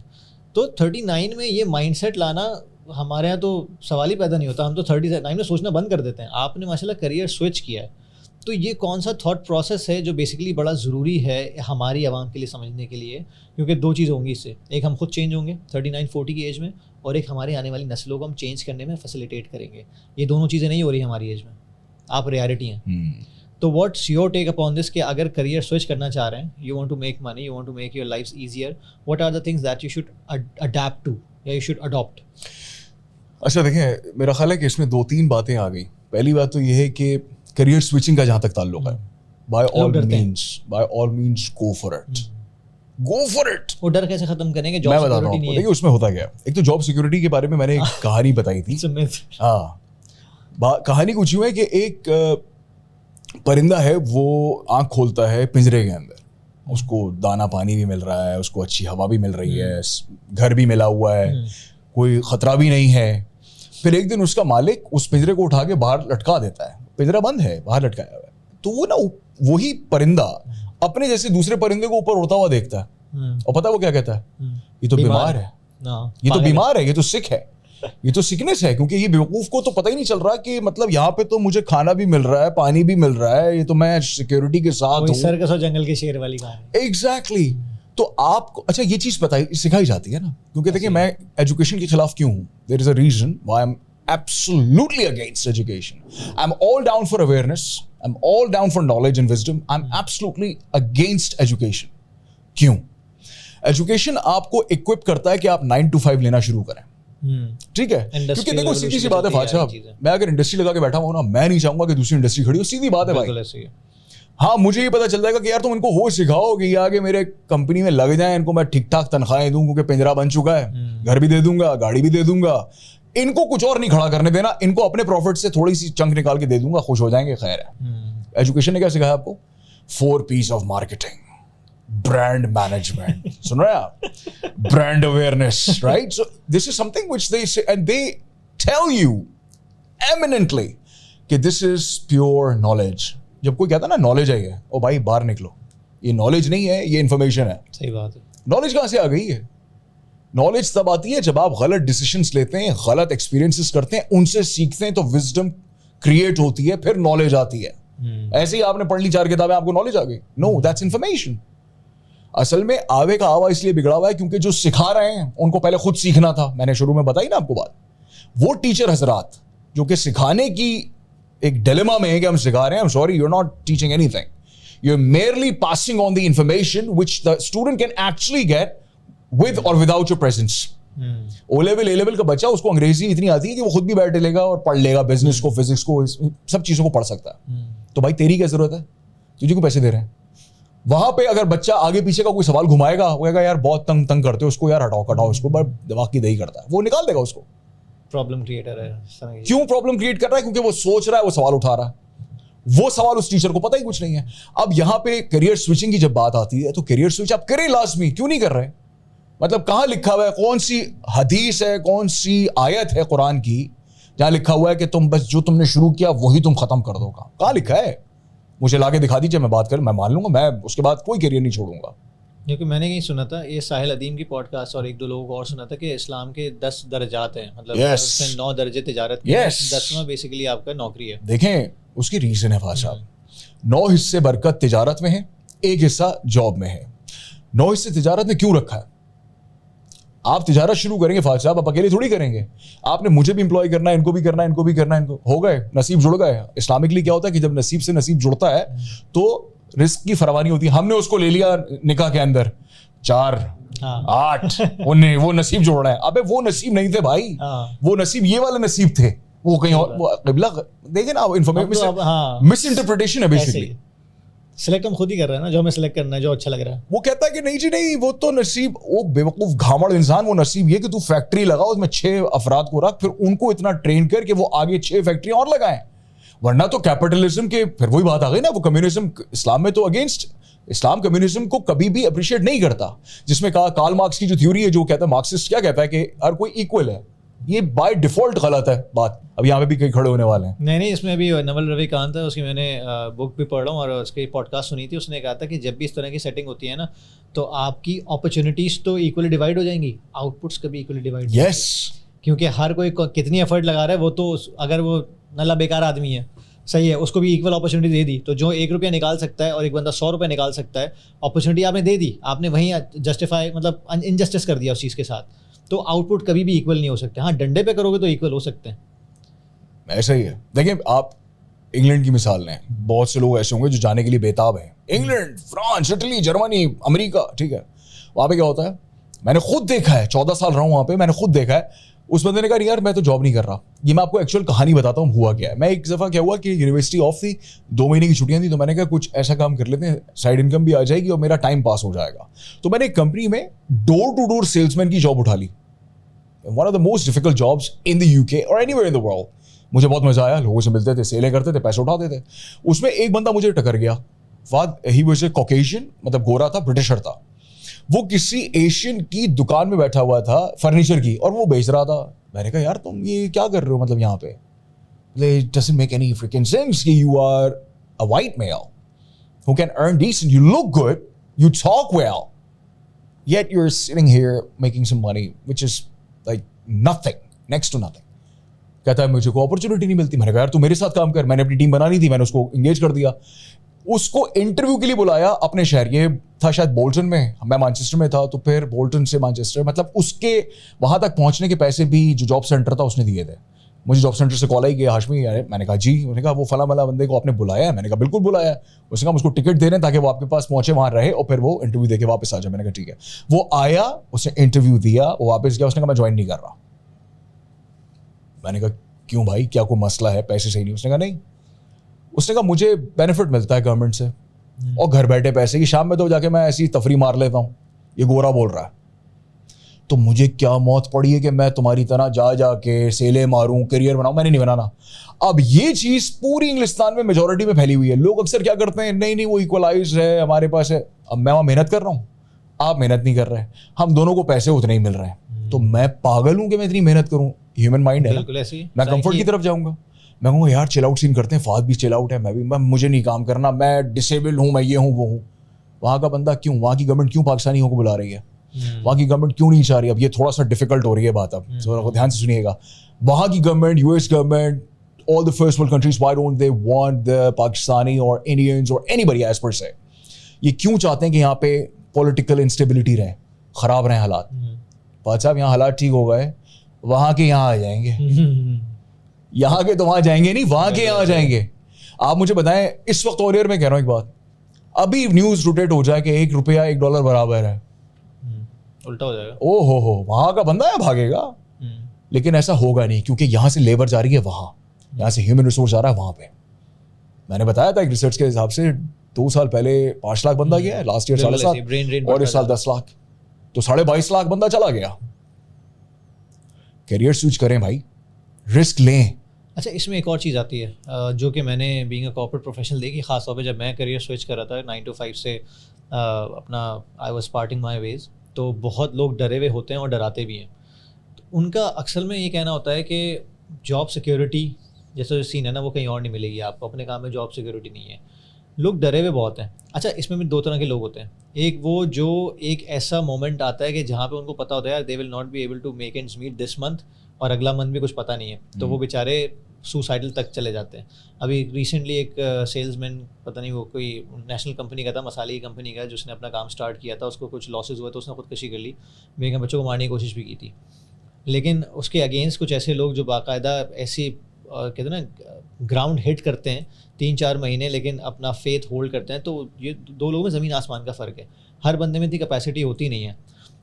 تو 39 میں یہ مائنڈ سیٹ لانا ہمارے یہاں تو سوال ہی پیدا نہیں ہوتا, ہم تو 39 میں سوچنا بند کر دیتے ہیں. آپ نے ماشاء اللہ کریئر سوئچ کیا ہے, تو یہ کون سا تھاٹ پروسیس ہے جو بیسیکلی بڑا ضروری ہے ہماری عوام کے لیے سمجھنے کے لیے, کیونکہ 2 چیزیں ہوں گی اس سے, ایک ہم خود چینج ہوں گے 39-40 کی ایج میں, اور ایک ہماری آنے والی نسلوں کو ہم چینج کرنے میں فیسیلیٹیٹ کریں گے. یہ دونوں چیزیں نہیں ہو رہی ہماری ایج میں. آپ ریالٹی ہیں. تو what's your take upon this کہ اگر کریئر سوئچ کرنا چاہ رہے ہیں, you want to make money, you want to make your life easier, what are the things that you should adopt to یا یو شوڈ اڈاپٹ؟ اچھا دیکھیں, میرا خیال ہے کہ اس میں 2-3 باتیں آ گئی. پہلی بات تو یہ ہے کہ کریئر سوئچنگ کا جہاں تک تعلق ہے, by all means go for it. وہ ڈر کیسے ختم کریں گے؟ میں بتا رہا ہوں, دیکھیے اس میں ہوتا کیا ہے. ایک تو جاب سیکورٹی کے بارے میں میں نے ایک کہانی بتائی تھی. ہاں, کہانی کچھ یوں ہے کہ ایک پرندہ ہے, وہ آنکھ کھولتا ہے پنجرے کے اندر, اس کو دانا پانی بھی مل رہا ہے, اس کو اچھی ہوا بھی مل رہی ہے, گھر بھی ملا ہوا ہے, کوئی خطرہ بھی نہیں ہے. پھر ایک دن اس کا مالک اس پنجرے کو اٹھا کے باہر لٹکا دیتا ہے. پنجرا بند ہے, باہر لٹکایا ہوا ہے. تو وہ نا وہی پرندہ اپنے جیسے دوسرے پرندے کو اوپر اڑتا ہوا دیکھتا ہے, اور پتہ وہ کیا کہتا ہے, یہ تو بیمار ہے, یہ تو بیمار ہے, یہ تو سک ہے, یہ تو سکنس ہے. کیونکہ یہ بیوقوف کو تو پتہ ہی نہیں چل رہا کہ مطلب یہاں پہ تو مجھے کھانا بھی مل رہا ہے, پانی بھی مل رہا ہے, یہ تو میں سیکورٹی کے ساتھ ہوں. سرکس اور جنگل کے شیر والی کہانی. ایگزیکٹلی. تو آپ کو اچھا یہ چیز سکھائی جاتی ہے نا, کیونکہ دیکھیں میں ایجوکیشن کے خلاف کیوں ہوں. There is a reason why I'm absolutely against education. I'm all down for awareness. I'm all down for knowledge and wisdom. I'm absolutely against education. کیوں؟ ایجوکیشن آپ کو equip کرتا ہے کہ آپ 9 to 5 لینا شروع کریں. ٹھیک ہے, کیونکہ دیکھو سیدھی سی بات ہے فاضل صاحب, میں اگر انڈسٹری لگا کے بیٹھا ہوں نا, میں نہیں چاہوں گا کہ دوسری انڈسٹری کھڑی ہو. سیدھی بات ہے بھائی. ہاں مجھے یہ پتا چل جائے گا کہ یار تم ان کو وہ سکھاؤ کہ یہ آگے میرے کمپنی میں لگ جائیں, ان کو میں ٹھیک ٹھاک تنخواہیں دوں کیونکہ پنجرا بن چکا ہے, گھر بھی دے دوں گا, گاڑی بھی دے دوں گا. ان کو کچھ اور نہیں کھڑا کرنے دینا, ان کو اپنے پروفٹ سے تھوڑی سی چنک نکال کے دے دوں گا, خوش ہو جائیں گے, خیر ہے. ایجوکیشن نے کیا سکھایا آپ کو؟ 4 P's of marketing, brand management, سن رہے ہیں آپ, brand awareness, right. So this is something which they say and they tell you eminently کہ دس از پیور نالج. جب کوئی کہتا ہے نا نالج ہے یہ, او بھائی باہر نکلو, یہ نالج نہیں ہے, یہ انفارمیشن ہے. صحیح بات ہے. نالج کہاں سے آ گئی ہے؟ نالج تب آتی ہے جب آپ غلط ڈیسیشنس لیتے ہیں, غلط ایکسپیرینسز کرتے ہیں, ان سے سیکھتے ہیں, تو وزڈم کریٹ ہوتی ہے, پھر نالج آتی ہے. ایسے ہی آپ نے پڑھ لی 4 کتابیں, آپ کو نالج آ گئی؟ نو, دیٹس انفارمیشن. اصل میں آوے کا آوا اس لیے بگڑا ہوا ہے کیونکہ جو سکھا رہے ہیں ان کو پہلے خود سیکھنا تھا. میں نے شروع میں بتائی نا آپ کو بات. وہ ٹیچر حضرات جو کہ سکھانے کی ایک ڈیلیما میں ہے کہ ہم سکھا رہے ہیں, I'm sorry, you're not teaching anything. You're merely passing on the information which the student can actually get with or without your presence. O level, A level کا بچہ, اس کو انگریزی اتنی آتی ہے کہ وہ خود بھی بیٹھ لے گا اور پڑھ لے گا, بزنس کو, فزکس کو, سب چیزوں کو پڑھ سکتا ہے. تو بھائی تیری کیا ضرورت ہے, تجھے کو پیسے دے رہے ہیں. وہاں پہ اگر بچہ آگے پیچھے کا کوئی سوال گھمائے گا, وہ کہے گا یار بہت تنگ کرتے ہو اس کو, یار ہٹاؤ کٹاؤ اس کو, بس دماغ کی دہی کرتا ہے, وہ نکال دے گا اس کو. پرابلم کریٹر ہے. کیوں پرابلم کریٹ کر رہا ہے؟ کیونکہ وہ سوچ رہا ہے, وہ سوال اٹھا رہا ہے. وہ سوال اس ٹیچر کو پتہ ہی کچھ نہیں ہے. اب یہاں پہ کیریئر سوئچنگ کی جب بات آتی ہے تو کیریئر سوئچ آپ کریں لازمی, کیوں نہیں کر رہے؟ مطلب کہاں لکھا ہوا ہے, کون سی حدیث ہے, کون سی آیت ہے قرآن کی جہاں لکھا ہوا ہے کہ تم بس جو تم نے شروع کیا وہی تم ختم کر دو گا؟ کہاں لکھا ہے؟ مجھے لا کے دکھا دیجیے, میں بات کروں, میں مان لوں گا, میں اس کے بعد کوئی کیریئر نہیں چھوڑوں گا. کیونکہ میں نے کہیں سنا تھا, یہ ساحل ادیم کی پوڈ کاسٹ اور 1-2 لوگوں کو اور سنا تھا کہ اسلام کے 10 درجات ہیں, مطلب 9 درجے تجارت کے, 10واں بیسیکلی آپ کا نوکری ہے. دیکھیں اس کی ریزن ہے فاضل صاحب, 9 حصے برکت تجارت میں ہے, 1 حصہ جاب میں ہے. 9 حصے تجارت میں کیوں رکھا ہے؟ آپ تجارت شروع کریں گے فاضل صاحب, آپ اکیلے تھوڑی کریں گے, آپ نے مجھے بھی امپلائی کرنا ہے, ان کو بھی کرنا ہے, ان کو بھی کرنا ہے, ان کو ہو گئے, نصیب جڑ گئے. اسلامکلی کیا ہوتا ہے کہ جب نصیب سے نصیب جڑتا ہے تو رزق کی فراوانی ہوتی ہے. ہم نے اس کو لے لیا نکاح کے اندر 4 8 وہ نصیب جوڑ رہا ہے. ابے وہ نصیب نہیں تھے بھائی, وہ نصیب یہ والے نصیب تھے, وہ کہیں اور قبلہ دیکھیں نا, مس انٹرپریٹیشن ہے بیسیکلی. سلیکٹ ہم خود ہی کر رہے ہیں نا, جو ہمیں سلیکٹ کرنا ہے, جو اچھا لگ رہا ہے. وہ کہتا ہے کہ نہیں جی نہیں, وہ تو نصیب, وہ بیوقوف گھامڑ انسان, وہ نصیب یہ کہ تو فیکٹری لگا, اس میں 6 افراد کو رکھ, پھر ان کو اتنا ٹرین کر کہ وہ آگے 6 فیکٹری اور لگائیں. ورنہ تو کیپٹلزم کے پھر وہی بات آ گئی نا, وہ کمیونزم اسلام میں تو اگینسٹ. اسلام کمیونزم کو کبھی بھی اپریشیٹ نہیں کرتا, جس میں کہا کارل مارکس کی جو تھیوری ہے, جو کہتا ہے مارکسسٹ کیا کہتا ہے کہ ہر کوئی ایکول ہے. یہ بائی ڈیفالٹ غلط ہے بات. اب یہاں پہ بھی کئی کھڑے ہونے والے ہیں. نہیں, اس میں بھی نول روی کانت ہے, اس کی میں نے بک بھی پڑھ رہا ہوں اور اس کی پوڈ کاسٹ سنی تھی. اس نے کہا تھا کہ جب بھی اس طرح کی سیٹنگ ہوتی ہے نا, تو آپ کی اپرچونیٹیز تو ایکولی ڈیوائڈ ہو جائیں گی, آؤٹ پٹس کبھی ایکولی ڈیوائڈ. یس, کیونکہ ہر کوئی کتنی ایفرٹ لگا رہا ہے, وہ تو اگر وہ نلا بیکار آدمی ہے, صحیح ہے, اس کو بھی ایکول اپرچونیٹی دے دی, تو جو 1 روپیہ نکال سکتا ہے اور ایک بندہ 100 روپیہ نکال سکتا ہے, اپرچونیٹی آپ نے دے دی, آپ نے وہیں جسٹیفائی مطلب انجسٹس کر دیا اس چیز کے ساتھ, تو آؤٹ پٹ کبھی بھی ایکول نہیں ہو سکتے. ہاں ڈنڈے پہ کرو گے تو ایکول ہو سکتے ہیں. ایسا ہی ہے. دیکھیں آپ انگلینڈ کی مثال لیں, بہت سے لوگ ایسے ہوں گے جو جانے کے لیے بےتاب ہیں, انگلینڈ, فرانس, اٹلی, جرمنی, امریکہ, ٹھیک ہے. وہاں پہ کیا ہوتا ہے, میں نے خود دیکھا ہے, 14 سال رہا ہوں وہاں پہ, میں نے خود دیکھا ہے. اس بندے نے کہا یار میں تو جاب نہیں کر رہا. یہ میں آپ کو ایکچوئل کہانی بتاتا ہوں ہوا کیا ہے. میں ایک دفعہ کیا ہوا کہ یونیورسٹی آف تھی, 2 مہینے کی چھٹیاں تھیں, تو میں نے کہا کچھ ایسا کام کر لیتے ہیں, سائڈ انکم بھی آ جائے گی اور میرا ٹائم پاس ہو جائے گا. تو میں نے ایک کمپنی میں ڈور ٹو ڈور سیلس مین کی جاب اٹھا لی. One of the most difficult jobs in the UK اور any where in the world. مجھے بہت مزہ آیا, لوگوں سے ملتے تھے, سیلیں کرتے تھے, پیسے اٹھاتے تھے. اس میں ایک بندہ مجھے ٹکر گیا, ہی واز اے کوکیشین, مطلب گورا تھا, برٹشر تھا. وہ کسی ایشین کی دکان میں بیٹھا ہوا تھا فرنیچر کی, اور وہ بیچ رہا تھا. میں نے کہا یار تم یہ کیا کر رہے ہو, مطلب یہاں پہ it doesn't make any freaking sense کہ you are a white male who can earn decent, you look good, you talk well, yet you're sitting here making some money which is like nothing, next to nothing. کہتا ہے مجھے کو opportunity نہیں ملتی. میں نے کہا یار تو میرے ساتھ کام کر. میں نے اپنی ٹیم بنانی تھی, میں نے اس کو انگیج کر دیا. اس کو انٹرویو کے لیے بلایا اپنے شہر, یہ تھا شاید بولٹن میں, میں مانچسٹر میں تھا, تو پھر بولٹن سے مانچسٹر, مطلب اس کے وہاں تک پہنچنے کے پیسے بھی جو جاب سینٹر تھا اس نے دیے تھے. مجھے جاب سینٹر سے کال آئی کہ ہاشمی, میں نے کہا جی. انہوں نے کہا وہ فلاں والا بندے کو آپ نے بلایا ہے. میں نے کہا بالکل بلایا ہے. اس نے کہا اس کو ٹکٹ دے رہے ہیں تاکہ وہ آپ کے پاس پہنچے, وہاں رہے, اور پھر وہ انٹرویو دے کے واپس آ جائے. میں نے کہا ٹھیک ہے. وہ آیا, اس نے انٹرویو دیا, وہ واپس گیا. اس نے کہا میں جوائن نہیں کر رہا. میں نے کہا کیوں بھائی, کیا کوئی مسئلہ ہے, پیسے صحیح نہیں؟ اس نے کہا نہیں. اس نے کہا مجھے بینیفٹ ملتا ہے گورنمنٹ سے, اور گھر بیٹھے پیسے کی, شام میں تو جا کے میں ایسی تفریح مار لیتا ہوں. یہ گورا بول رہا ہے. تو مجھے کیا موت پڑی ہے کہ میں تمہاری طرح جا جا کے سیلے ماروں, کیریئر بناؤں. میں نے نہیں بنانا. اب یہ چیز پوری انگلستان میں میجورٹی میں پھیلی ہوئی ہے. لوگ اکثر کیا کرتے ہیں, نہیں وہ ایکولائز ہے, ہمارے پاس ہے. اب میں وہاں محنت کر رہا ہوں, آپ محنت نہیں کر رہے, ہم دونوں کو پیسے اتنے ہی مل رہے ہیں. تو میں پاگل ہوں کہ میں اتنی محنت کروں؟ ہیومن مائنڈ ہے, میں کمفرٹ کی طرف جاؤں گا. میں کہوں گا یار چل آؤٹ سین کرتے ہیں, فہد بھی چل آؤٹ ہے, میں بھی, مجھے نہیں کام کرنا, میں ڈسیبل ہوں, میں یہ ہوں وہ ہوں. وہاں کا بندہ کیوں, وہاں کی گورنمنٹ کیوں پاکستانیوں کو بلا رہی ہے, وہاں کی گورنمنٹ کیوں نہیں چاہ رہی؟ اب یہ تھوڑا سا ڈیفیکلٹ ہو رہی ہے بات, اب دھیان سے سنیے گا. وہاں کی government, US government, all the first world countries, why don't they want the Pakistani or Indians or anybody as per se, یہ کیوں چاہتے ہیں کہ یہاں پہ پولیٹیکل انسٹیبلٹی رہے, خراب رہیں حالات؟ بات صاحب یہاں حالات ٹھیک ہو گئے, وہاں کے یہاں آ جائیں گے. یہاں کے تو وہاں جائیں گے نہیں, وہاں کے یہاں جائیں گے. آپ مجھے بتائیں اس وقت, اور میں کہہ رہا ہوں ایک بات, ابھی نیوز روٹیٹ ہو جائے کہ $1 $1 برابر ہے, الٹا ہو جائے گا. او ہو, وہاں کا بندہ ہے بھاگے گا. لیکن ایسا ہوگا نہیں, کیونکہ یہاں سے لیبر جا رہی ہے وہاں, یہاں سے ہیومن ریسورس جا رہا ہے وہاں پہ. میں نے بتایا تھا ایک ریسرچ کے حساب سے 2 سال پہلے 5 لاکھ بندہ گیا ہے, لاسٹ ایئر 7.5, اور اس سال 10 لاکھ, تو 22.5 لاکھ بندہ چلا گیا. کیریئر سوئچ کریں بھائی, رسک لیں. اچھا اس میں ایک اور چیز آتی ہے جو کہ میں نے بینگ اے کارپوریٹ پروفیشنل دیکھی, خاص طور پہ جب میں کیریئر سوئچ کر رہا تھا 9 to 5 سے اپنا آئی واز پارٹنگ مائی ویز, تو بہت لوگ ڈرے ہوئے ہوتے ہیں اور ڈراتے بھی ہیں. تو ان کا اکثر میں یہ کہنا ہوتا ہے کہ جاب سیکیورٹی جیسا جو سین ہے نا وہ کہیں اور نہیں ملے گی آپ کو, اپنے کام میں جاب سیکیورٹی نہیں ہے. لوگ ڈرے ہوئے بہت ہیں. اچھا اس میں بھی 2 طرح کے لوگ ہوتے ہیں. ایک وہ جو ایک ایسا مومنٹ آتا ہے کہ جہاں پہ ان کو پتہ ہوتا ہے یار they will not be able to make ends meet this month, اور اگلا منتھ بھی کچھ پتہ نہیں ہے, تو وہ بیچارے سوسائڈل تک چلے جاتے ہیں. ابھی ریسنٹلی ایک سیلز مین, پتہ نہیں وہ کوئی نیشنل کمپنی کا تھا, مسالے کی کمپنی کا, جس نے اپنا کام اسٹارٹ کیا تھا, اس کو کچھ لاسز ہوئے تو اس نے خودکشی کر لی, بیگم بچوں کو مارنے کی کوشش بھی کی تھی. لیکن اس کے اگینسٹ کچھ ایسے لوگ جو باقاعدہ ایسی کہتے ہیں نا گراؤنڈ ہٹ کرتے ہیں 3-4 مہینے, لیکن اپنا فیتھ ہولڈ کرتے ہیں. تو یہ 2 لوگوں میں زمین آسمان کا فرق ہے. ہر بندے میں اتنی کیپیسٹی ہوتی نہیں ہے.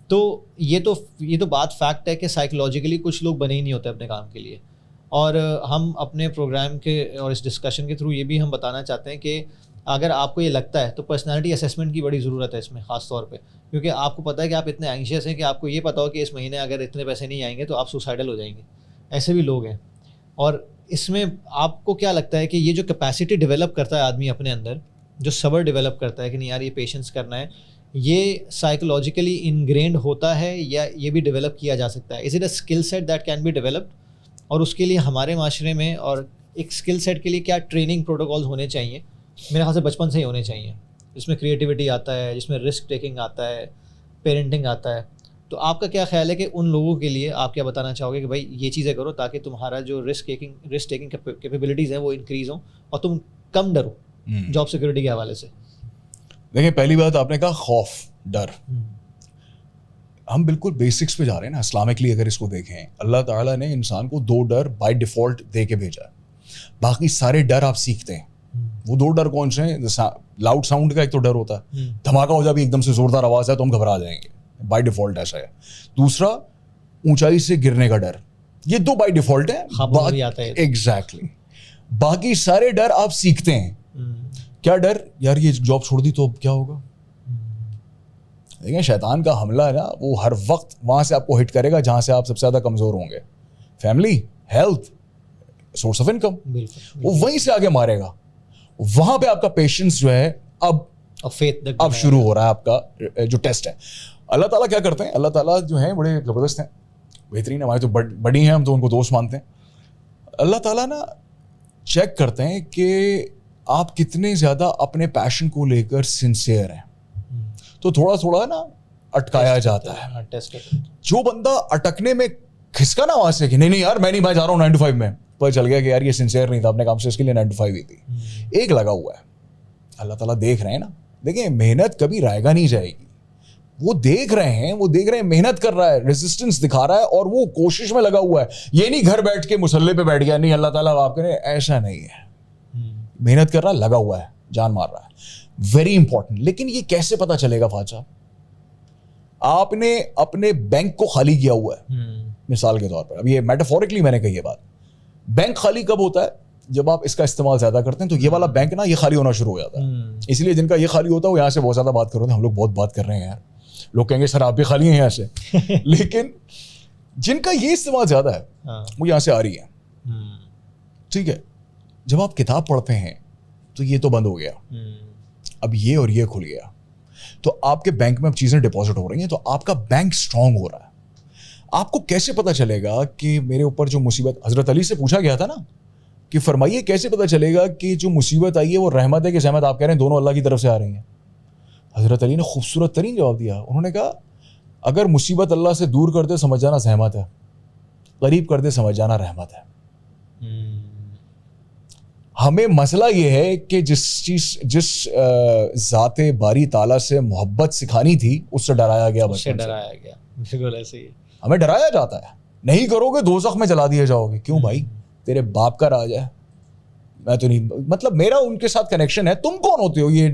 تو یہ تو بات فیکٹ ہے کہ سائیکولوجیکلی کچھ لوگ بنے ہی نہیں ہوتے اپنے کام کے لیے. اور ہم اپنے پروگرام کے اور اس ڈسکشن کے تھرو یہ بھی ہم بتانا چاہتے ہیں کہ اگر آپ کو یہ لگتا ہے تو پرسنالٹی اسیسمنٹ کی بڑی ضرورت ہے اس میں, خاص طور پہ کیونکہ آپ کو پتہ ہے کہ آپ اتنے اینشیس ہیں کہ آپ کو یہ پتہ ہو کہ اس مہینے اگر اتنے پیسے نہیں آئیں گے تو آپ سوسائڈل ہو جائیں گے. ایسے بھی لوگ ہیں. اور اس میں آپ کو کیا لگتا ہے کہ یہ جو کیپیسٹی ڈیولپ کرتا ہے آدمی اپنے اندر, جو صبر ڈیولپ کرتا ہے کہ نہیں یار یہ پیشنس کرنا ہے, یہ سائیکولوجیکلی انگرینڈ ہوتا ہے یا یہ بھی ڈیولپ کیا جا سکتا ہے؟ Is it a skill set that can be developed? اور اس کے لیے ہمارے معاشرے میں اور ایک اسکل سیٹ کے لیے کیا ٹریننگ پروٹوکالز ہونے چاہیے؟ میرے خیال سے بچپن سے ہی ہونے چاہیے, جس میں کریٹیوٹی آتا ہے, جس میں رسک ٹیکنگ آتا ہے, پیرنٹنگ آتا ہے. تو آپ کا کیا خیال ہے کہ ان لوگوں کے لیے آپ کیا بتانا چاہو گے کہ بھائی یہ چیزیں کرو تاکہ تمہارا جو رسک ٹیکنگ کیپیبلٹیز ہیں وہ انکریز ہوں اور تم کم ڈرو جاب سیکورٹی کے حوالے سے؟ دیکھیں پہلی بات آپ نے کہا خوف, ڈر. ہم بالکل بیسکس پہ جا رہے ہیں نا. اسلامکلی اگر اس کو دیکھیں, اللہ تعالیٰ نے انسان کو 2 ڈر بائی ڈیفالٹ دے کے بھیجا ہے. باقی سارے ڈر آپ سیکھتے ہیں. وہ 2 ڈر کون سے ہیں؟ لاؤڈ ساؤنڈ کا ایک تو ڈر ہوتا ہے, دھماکہ ہو جائے ایک دم سے زوردار آواز ہے تو ہم گھبرا جائیں گے, بائی ڈیفالٹ ایسا ہے. دوسرا اونچائی سے گرنے کا ڈر, یہ 2 بائی ڈیفالٹ ہیں. ایگزیکٹلی. باقی سارے ڈر آپ سیکھتے ہیں. کیا ڈر؟ یار یہ جاب چھوڑ دی تو اب کیا ہوگا. دیکھیں شیطان کا حملہ ہے نا, وہ ہر وقت وہاں سے آپ کو ہٹ کرے گا جہاں سے آپ سب سے زیادہ کمزور ہوں گے. Family, health, source of income, وہ وہیں سے آگے مارے گا. وہاں پہ آپ کا پیشنس جو ہے اب شروع ہو رہا ہے آپ کا جو ٹیسٹ ہے. اللہ تعالیٰ کیا کرتے ہیں, اللہ تعالیٰ جو ہیں بڑے زبردست ہیں, بہترین. ہمارے تو بڑی ہیں, ہم تو ان کو دوست مانتے ہیں. اللہ تعالیٰ نا چیک کرتے ہیں کہ آپ کتنے زیادہ اپنے پیشن کو لے کر سنسیئر ہیں. تو تھوڑا تھوڑا نا اٹکایا جاتا ہے. جو بندہ اٹکنے میں کھسکا نا وہاں سے کہ نہیں یار میں جا رہا ہوں 9 to 5 میں, پتہ چل گیا کہ یار یہ سنسیئر نہیں تھا اپنے کام سے, اس کے لیے 9 to 5 ہی تھی. ایک لگا ہوا ہے. اللہ تعالیٰ دیکھ رہے ہیں نا. دیکھیں محنت کبھی رائے گا نہیں جائے گی. وہ دیکھ رہے ہیں محنت کر رہا ہے, ریزسٹنس دکھا رہا ہے اور وہ کوشش میں لگا ہوا ہے. یہ نہیں گھر بیٹھ کے مسلح پہ بیٹھ گیا, نہیں اللہ تعالیٰ آپ کرے, ایسا نہیں ہے. محنت کر رہا ہے, لگا ہوا ہے, جان مار رہا ہے. Very important. لیکن یہ کیسے پتا چلے گا فہد صاحب؟ آپ نے اپنے بینک کو خالی کیا ہوا ہے مثال کے طور پر, اب یہ میٹافورکلی میں نے کہی یہ بات. بینک خالی کب ہوتا ہے؟ جب آپ اس کا استعمال زیادہ کرتے ہیں. تو یہ والا بینک نا یہ خالی ہونا شروع ہو جاتا ہے. اس لیے جن کا یہ خالی ہوتا ہے وہ یہاں سے بہت زیادہ بات کر رہے ہیں. ہم لوگ بہت بات کر رہے ہیں یار, لوگ کہیں گے سر آپ بھی خالی ہیں یہاں سے. لیکن جن کا یہ استعمال زیادہ ہے وہ یہاں سے آ رہی ہے. ٹھیک ہے, جب آپ کتاب پڑھتے ہیں تو یہ تو بند ہو گیا, اب یہ اور یہ کھل گیا. تو آپ کے بینک میں اب چیزیں ڈپازٹ ہو رہی ہیں, تو آپ کا بینک اسٹرانگ ہو رہا ہے. آپ کو کیسے پتا چلے گا کہ میرے اوپر جو مصیبت, حضرت علی سے پوچھا گیا تھا نا کہ فرمائیے کیسے پتا چلے گا کہ جو مصیبت آئی ہے وہ رحمت ہے کہ زحمت؟ آپ کہہ رہے ہیں دونوں اللہ کی طرف سے آ رہی ہیں. حضرت علی نے خوبصورت ترین جواب دیا. انہوں نے کہا اگر مصیبت اللہ سے دور کر دے سمجھ جانا زحمت ہے, قریب کر دے سمجھ جانا رحمت ہے. ہمیں مسئلہ یہ ہے کہ جس ذات باری تعالیٰ سے محبت سکھانی تھی اس سے ڈرایا گیا. بالکل ایسے ہی ہمیں ڈرایا جاتا ہے, نہیں کرو گے دوزخ میں جلا دیے جاؤ گے. کیوں بھائی؟ تیرے باپ کا راج ہے, میں تو نہیں, مطلب میرا ان کے ساتھ کنیکشن ہے. تم کون ہوتے ہو یہ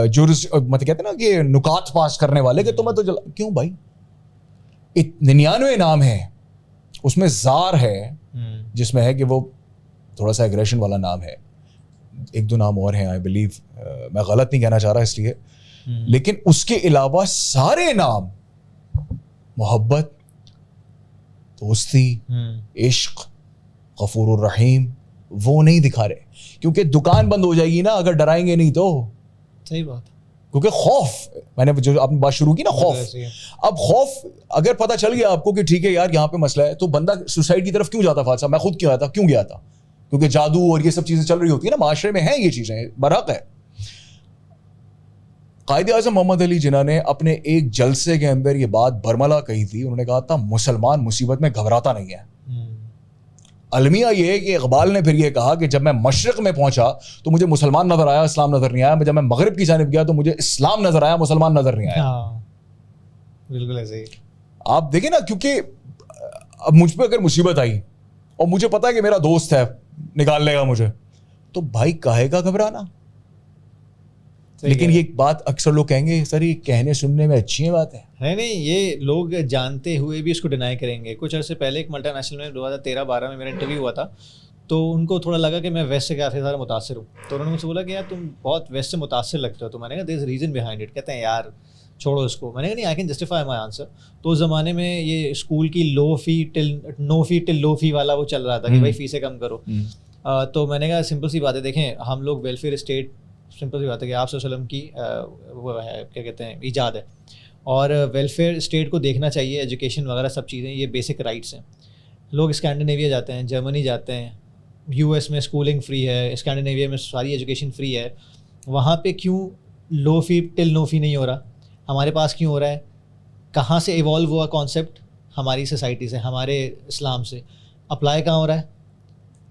جو مطلب کہتے ہیں نا کہ نکات پاس کرنے والے, کہ تمہیں تو جلا. کیوں بھائی؟ 99 نام ہے, اس میں زار ہے جس میں ہے کہ وہ تھوڑا سا ایگریشن والا نام ہے, 1-2 نام اور ہیں آئی بلیو, میں غلط نہیں کہنا چاہ رہا اس لیے. لیکن اس کے علاوہ سارے نام محبت, دوستی, عشق, غفور الرحیم وہ نہیں دکھا رہے. کیونکہ دکان بند ہو جائے گی نا اگر ڈرائیں گے نہیں تو. صحیح بات. کیونکہ خوف, میں نے جو آپ نے بات شروع کی نا خوف, اب خوف اگر پتہ چل گیا آپ کو کہ ٹھیک ہے یار یہاں پہ مسئلہ ہے, تو بندہ سوسائڈ کی طرف کیوں جاتا فاضل صاحب؟ میں خود کیوں گیا تھا؟ کیونکہ جادو اور یہ سب چیزیں چل رہی ہوتی ہیں نا معاشرے میں, ہیں یہ چیزیں برحق ہے. قائد اعظم محمد علی جناح نے اپنے ایک جلسے کے اندر یہ بات برملا کہی تھی. انہوں نے کہا تھا مسلمان مصیبت میں گھبراتا نہیں ہے. المیہ یہ ہے کہ اقبال نے پھر یہ کہا کہ جب میں مشرق میں پہنچا تو مجھے مسلمان نظر آیا, اسلام نظر نہیں آیا. جب میں مغرب کی جانب گیا تو مجھے اسلام نظر آیا, مسلمان نظر نہیں آیا. بالکل ایسے ہی. آپ دیکھیں نا, کیونکہ اب مجھ پہ اگر مصیبت آئی اور مجھے پتا ہے کہ میرا دوست ہے نکال لے گا مجھے, تو بھائی کاہے کا گھبرانا. لیکن یہ بات اکثر لوگ کہیں گے سر یہ کہنے سننے میں اچھی بات ہے نہیں, یہ لوگ جانتے ہوئے بھی اس کو ڈینائی کریں گے. کچھ عرصے پہلے ایک ملٹی نیشنل میں 2013-12 میں میرا انٹرویو ہوا تھا, تو ان کو تھوڑا لگا کہ میں ویسٹ سے کافی زیادہ متاثر ہوں. تو انہوں نے مجھ سے بولا کہ یار تم بہت ویسٹ سے متاثر لگتے ہو. تو میں نے کہا دیر از ریزن بہائنڈ اٹ. کہتے ہیں یار چھوڑو اس کو. میں نے کہا نہیں, I can justify my answer. تو اس زمانے میں یہ اسکول کی نو فی ٹل لو فی والا وہ چل رہا تھا کہ بھائی فیسیں کم کرو. تو میں نے کہا سمپل سی بات ہے, دیکھیں ہم لوگ ویلفیئر اسٹیٹ, سمپل سی بات ہے کہ آپ صلی اللہ علیہ وسلم کی وہ ہے کیا کہتے ہیں ایجاد ہے, اور ویلفیئر اسٹیٹ کو دیکھنا چاہیے. ایجوکیشن وغیرہ سب چیزیں یہ بیسک رائٹس ہیں. لوگ اسکینڈینیویا جاتے ہیں, جرمنی جاتے ہیں, US میں اسکولنگ فری ہے, اسکینڈینیویا میں ساری ایجوکیشن فری ہے. وہاں پہ کیوں لو فی ٹل نو فی نہیں ہو رہا؟ ہمارے پاس کیوں ہو رہا ہے؟ کہاں سے ایوالو ہوا کانسیپٹ؟ ہماری سوسائٹی سے, ہمارے اسلام سے. اپلائی کہاں ہو رہا ہے؟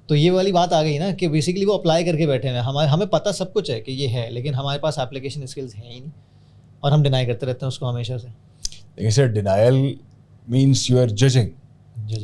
تو یہ والی بات آ گئی نا کہ بیسیکلی وہ اپلائی کر کے بیٹھے ہیں. ہمیں پتہ سب کچھ ہے کہ یہ ہے, لیکن ہمارے پاس اپلیکیشن اسکلز ہیں ہی نہیں, اور ہم ڈینائی کرتے رہتے ہیں اس کو ہمیشہ سے. لیکن sir denial means you are judging.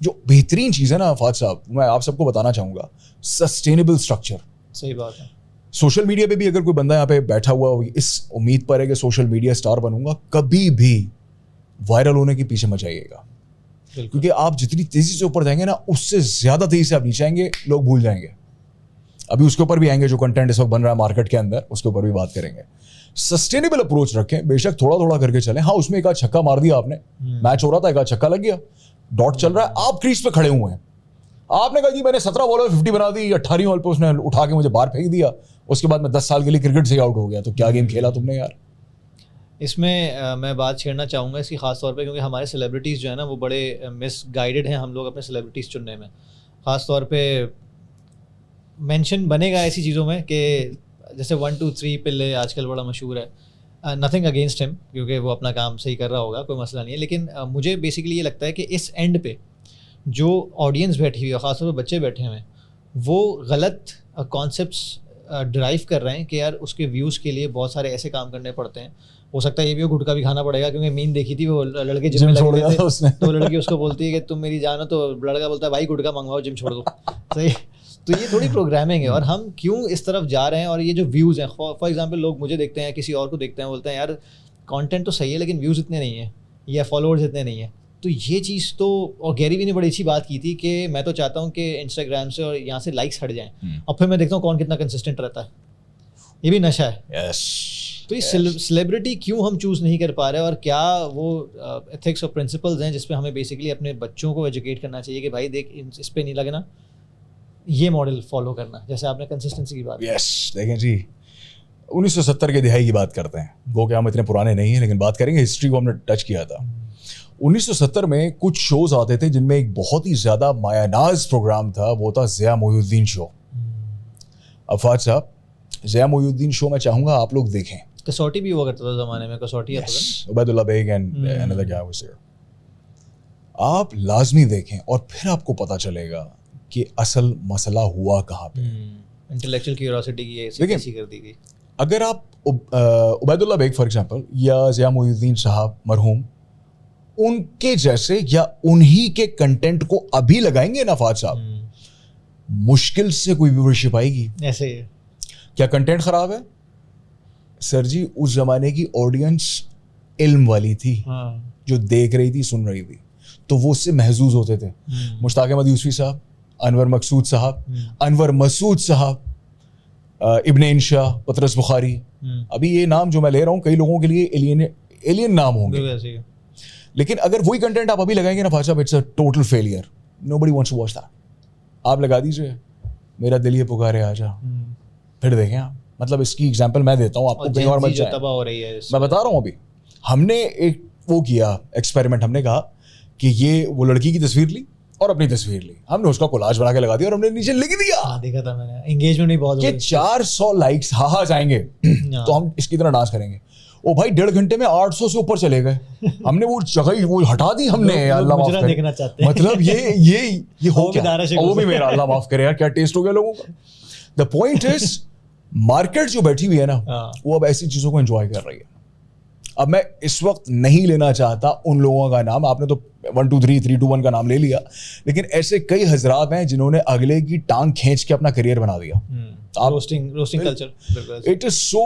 جو بہترین چیز ہے نا فہد صاحب, میں آپ سب کو بتانا چاہوں گا, سسٹینیبل اسٹرکچر. صحیح بات ہے. سوشل میڈیا پہ بھی اگر کوئی بندہ یہاں پہ بیٹھا ہوا ہو اس امید پر ہے کہ سوشل میڈیا اسٹار بنوں گا, کبھی بھی وائرل ہونے کے پیچھے مت جائیے گا, کیونکہ آپ جتنی تیزی سے اوپر جائیں گے نا اس سے زیادہ تیزی سے آپ نیچے آئیں گے, لوگ بھول جائیں گے. ابھی اس کے اوپر بھی آئیں گے, جو کنٹینٹ اس وقت بن رہا ہے مارکیٹ کے اندر, اس کے اوپر بھی بات کریں گے. سسٹینیبل اپروچ رکھیں, بے شک تھوڑا تھوڑا کر کے چلیں. ہاں اس میں ایک آدھ چھکا مار دیا آپ نے, میچ ہو رہا تھا, ایک آدھ چھکا لگ گیا, ڈاٹ چل رہا ہے, آپ کریز پہ کھڑے ہوئے ہیں, آپ نے کہا جی میں نے 17 بالوں میں 50 بنا دی, 18 بال پہ اس نے اٹھا کے مجھے باہر پھینک دیا, اس کے بعد میں 10 سال کے لیے کرکٹ سے آؤٹ ہو گیا, تو کیا گیم کھیلا تم نے یار. اس میں میں بات چھیڑنا چاہوں گا اس کی خاص طور پہ, کیونکہ ہمارے سیلیبریٹیز جو ہے نا وہ بڑے مس گائیڈڈ ہیں ہم لوگ اپنے سیلیبریٹیز چننے میں. خاص طور پہ مینشن بنے گا ایسی چیزوں میں کہ جیسے 1 2 3 پلے آج کل بڑا مشہور ہے. نتھنگ اگینسٹ ہم, کیونکہ وہ اپنا کام صحیح کر رہا ہوگا, کوئی مسئلہ نہیں ہے. لیکن مجھے بیسیکلی یہ لگتا ہے کہ اس اینڈ پہ جو آڈینس بیٹھی ہوئی ہے, خاص طور پہ بچے بیٹھے ہوئے ہیں, وہ غلط کانسیپٹس ڈرائیو کر رہے ہیں کہ یار اس کے ویوز کے لیے بہت سارے ایسے کام کرنے پڑتے ہیں. ہو سکتا ہے یہ بھی وہ گٹکا بھی کھانا پڑے گا, کیونکہ مین دیکھی تھی وہ لڑکے جم میں لگے تھے, تو لڑکی اس کو بولتی ہے کہ تم میری جان ہو, تو لڑکا بولتا ہے بھائی گٹکا منگواؤ, جم چھوڑ دو. صحیح. تو یہ تھوڑی پروگرامنگ ہے, اور ہم کیوں اس طرف جا رہے ہیں. اور یہ جو ویوز ہیں, فار ایگزامپل لوگ مجھے دیکھتے ہیں, کسی اور کو دیکھتے ہیں, بولتے ہیں یار کانٹینٹ تو صحیح ہے لیکن ویوز اتنے نہیں ہیں یا فالوورز اتنے نہیں ہیں. تو یہ چیز تو, اور گیری وی نے بڑی اچھی بات کی تھی کہ میں تو چاہتا ہوں کہ انسٹاگرام سے اور یہاں سے لائکس ہٹ جائیں, اور پھر میں دیکھتا ہوں کون کتنا کنسسٹنٹ رہتا ہے. یہ بھی نشہ ہے. تو یہ سیلیبریٹی کیوں ہم چوز نہیں کر پا رہے, اور کیا وہ ایتھکس اور پرنسپلز ہیں جس پہ ہمیں بیسکلی اپنے بچوں کو ایجوکیٹ کرنا چاہیے کہ بھائی دیکھ اس پہ نہیں لگنا, یہ ماڈل فالو کرنا, جیسے آپ نے کنسسٹنسی کی بات. یس دیکھیں جی 1970 کے دہائی کی بات کرتے ہیں, وہ کہ ہم اتنے پرانے نہیں ہیں, لیکن بات کریں گے ہسٹری کو. ہم نے ٹچ کیا تھا 1970 میں کچھ شوز آتے تھے جن میں ایک بہت ہی زیادہ مایہ ناز پروگرام تھا, وہ تھا ضیاء محی الدین شو. افاد صاحب ضیاء محی الدین شو میں چاہوں گا آپ لوگ دیکھیں. کسوٹی بھی ہوا کرتا تھا زمانے میں, کسوٹی آتا تھا, Obaidullah Baig and another guy was there. آپ لازمی دیکھیں اور پھر آپ کو پتہ چلے گا کہ اصل مسئلہ ہوا کہاں پہ. انٹلیکچوئل کیوریوسٹی کی ایسی کر دی گئی. اگر آپ عبید اللہ بیگ فار ایگزامپل یا ضیاء محی الدین صاحب مرحوم, ان کے جیسے یا انہی کے کنٹینٹ کو ابھی لگائیں گے نا فہد صاحب, مشکل سے کوئی ویورشپ آئے گی. ایسے ہی کیا کنٹینٹ خراب ہے سر جی؟ اس زمانے کی آڈینس علم والی تھی, جو دیکھ رہی تھی, سن رہی تھی, تو وہ اس سے محظوظ ہوتے تھے. مشتاق احمد یوسفی صاحب, انور مقصود صاحب, انور مسعود صاحب, ابن انشا, پطرس بخاری. ابھی یہ نام جو میں لے رہا ہوں کئی لوگوں کے لیے ایلین نام ہوں گے, لیکن اگر وہی کنٹینٹ آپ ابھی لگائیں گے نا فاضل صاحب, it's a total failure. Nobody wants to watch that. آپ لگا دیجیے میرا دل یہ پکارے آ جا, پھر دیکھیں آپ. مطلب اس کی ایگزامپل میں دیتا ہوں آپ کو, کہیں اور مت جائیں. میں بتا رہا ہوں, ابھی ہم نے ایک وہ کیا ایکسپیریمنٹ. ہم نے کہا کہ یہ وہ لڑکی کی تصویر لی اور اپنی تصویر لی, ہم نے اس کا کولاج بنا کے لگا دیا اور ہم نے نیچے لکھ دیا, دیکھا تھا میں نے, انگیجمنٹ بھی بہت, کہ 400 لائکس ہاں جائیں گے تو ہم اس کی طرح ڈانس کریں گے. او بھائی 1.5 گھنٹے میں 800 سے اوپر چلے گئے. ہم نے وہ جگہ وہ ہٹا دی ہم نے, اللہ معاف کرے. مطلب یہ ہو گیا, وہ بھی میرا اللہ معاف کرے یار, کیا ٹیسٹ ہو گیا لوگوں کا. دا پوائنٹ از مارکیٹ جو بیٹھی ہوئی ہے نا, وہ اب ایسی چیزوں کو انجوائے کر رہی ہے. اب میں اس وقت نہیں لینا چاہتا ان لوگوں کا نام, آپ نے تو 1 2 3 3 2 1 کا نام لے لیا, لیکن ایسے کئی حضرات ہیں جنہوں نے اگلے کی ٹانگ کھینچ کے اپنا کریئر بنا دیا. روسٹنگ کلچر, اٹ از سو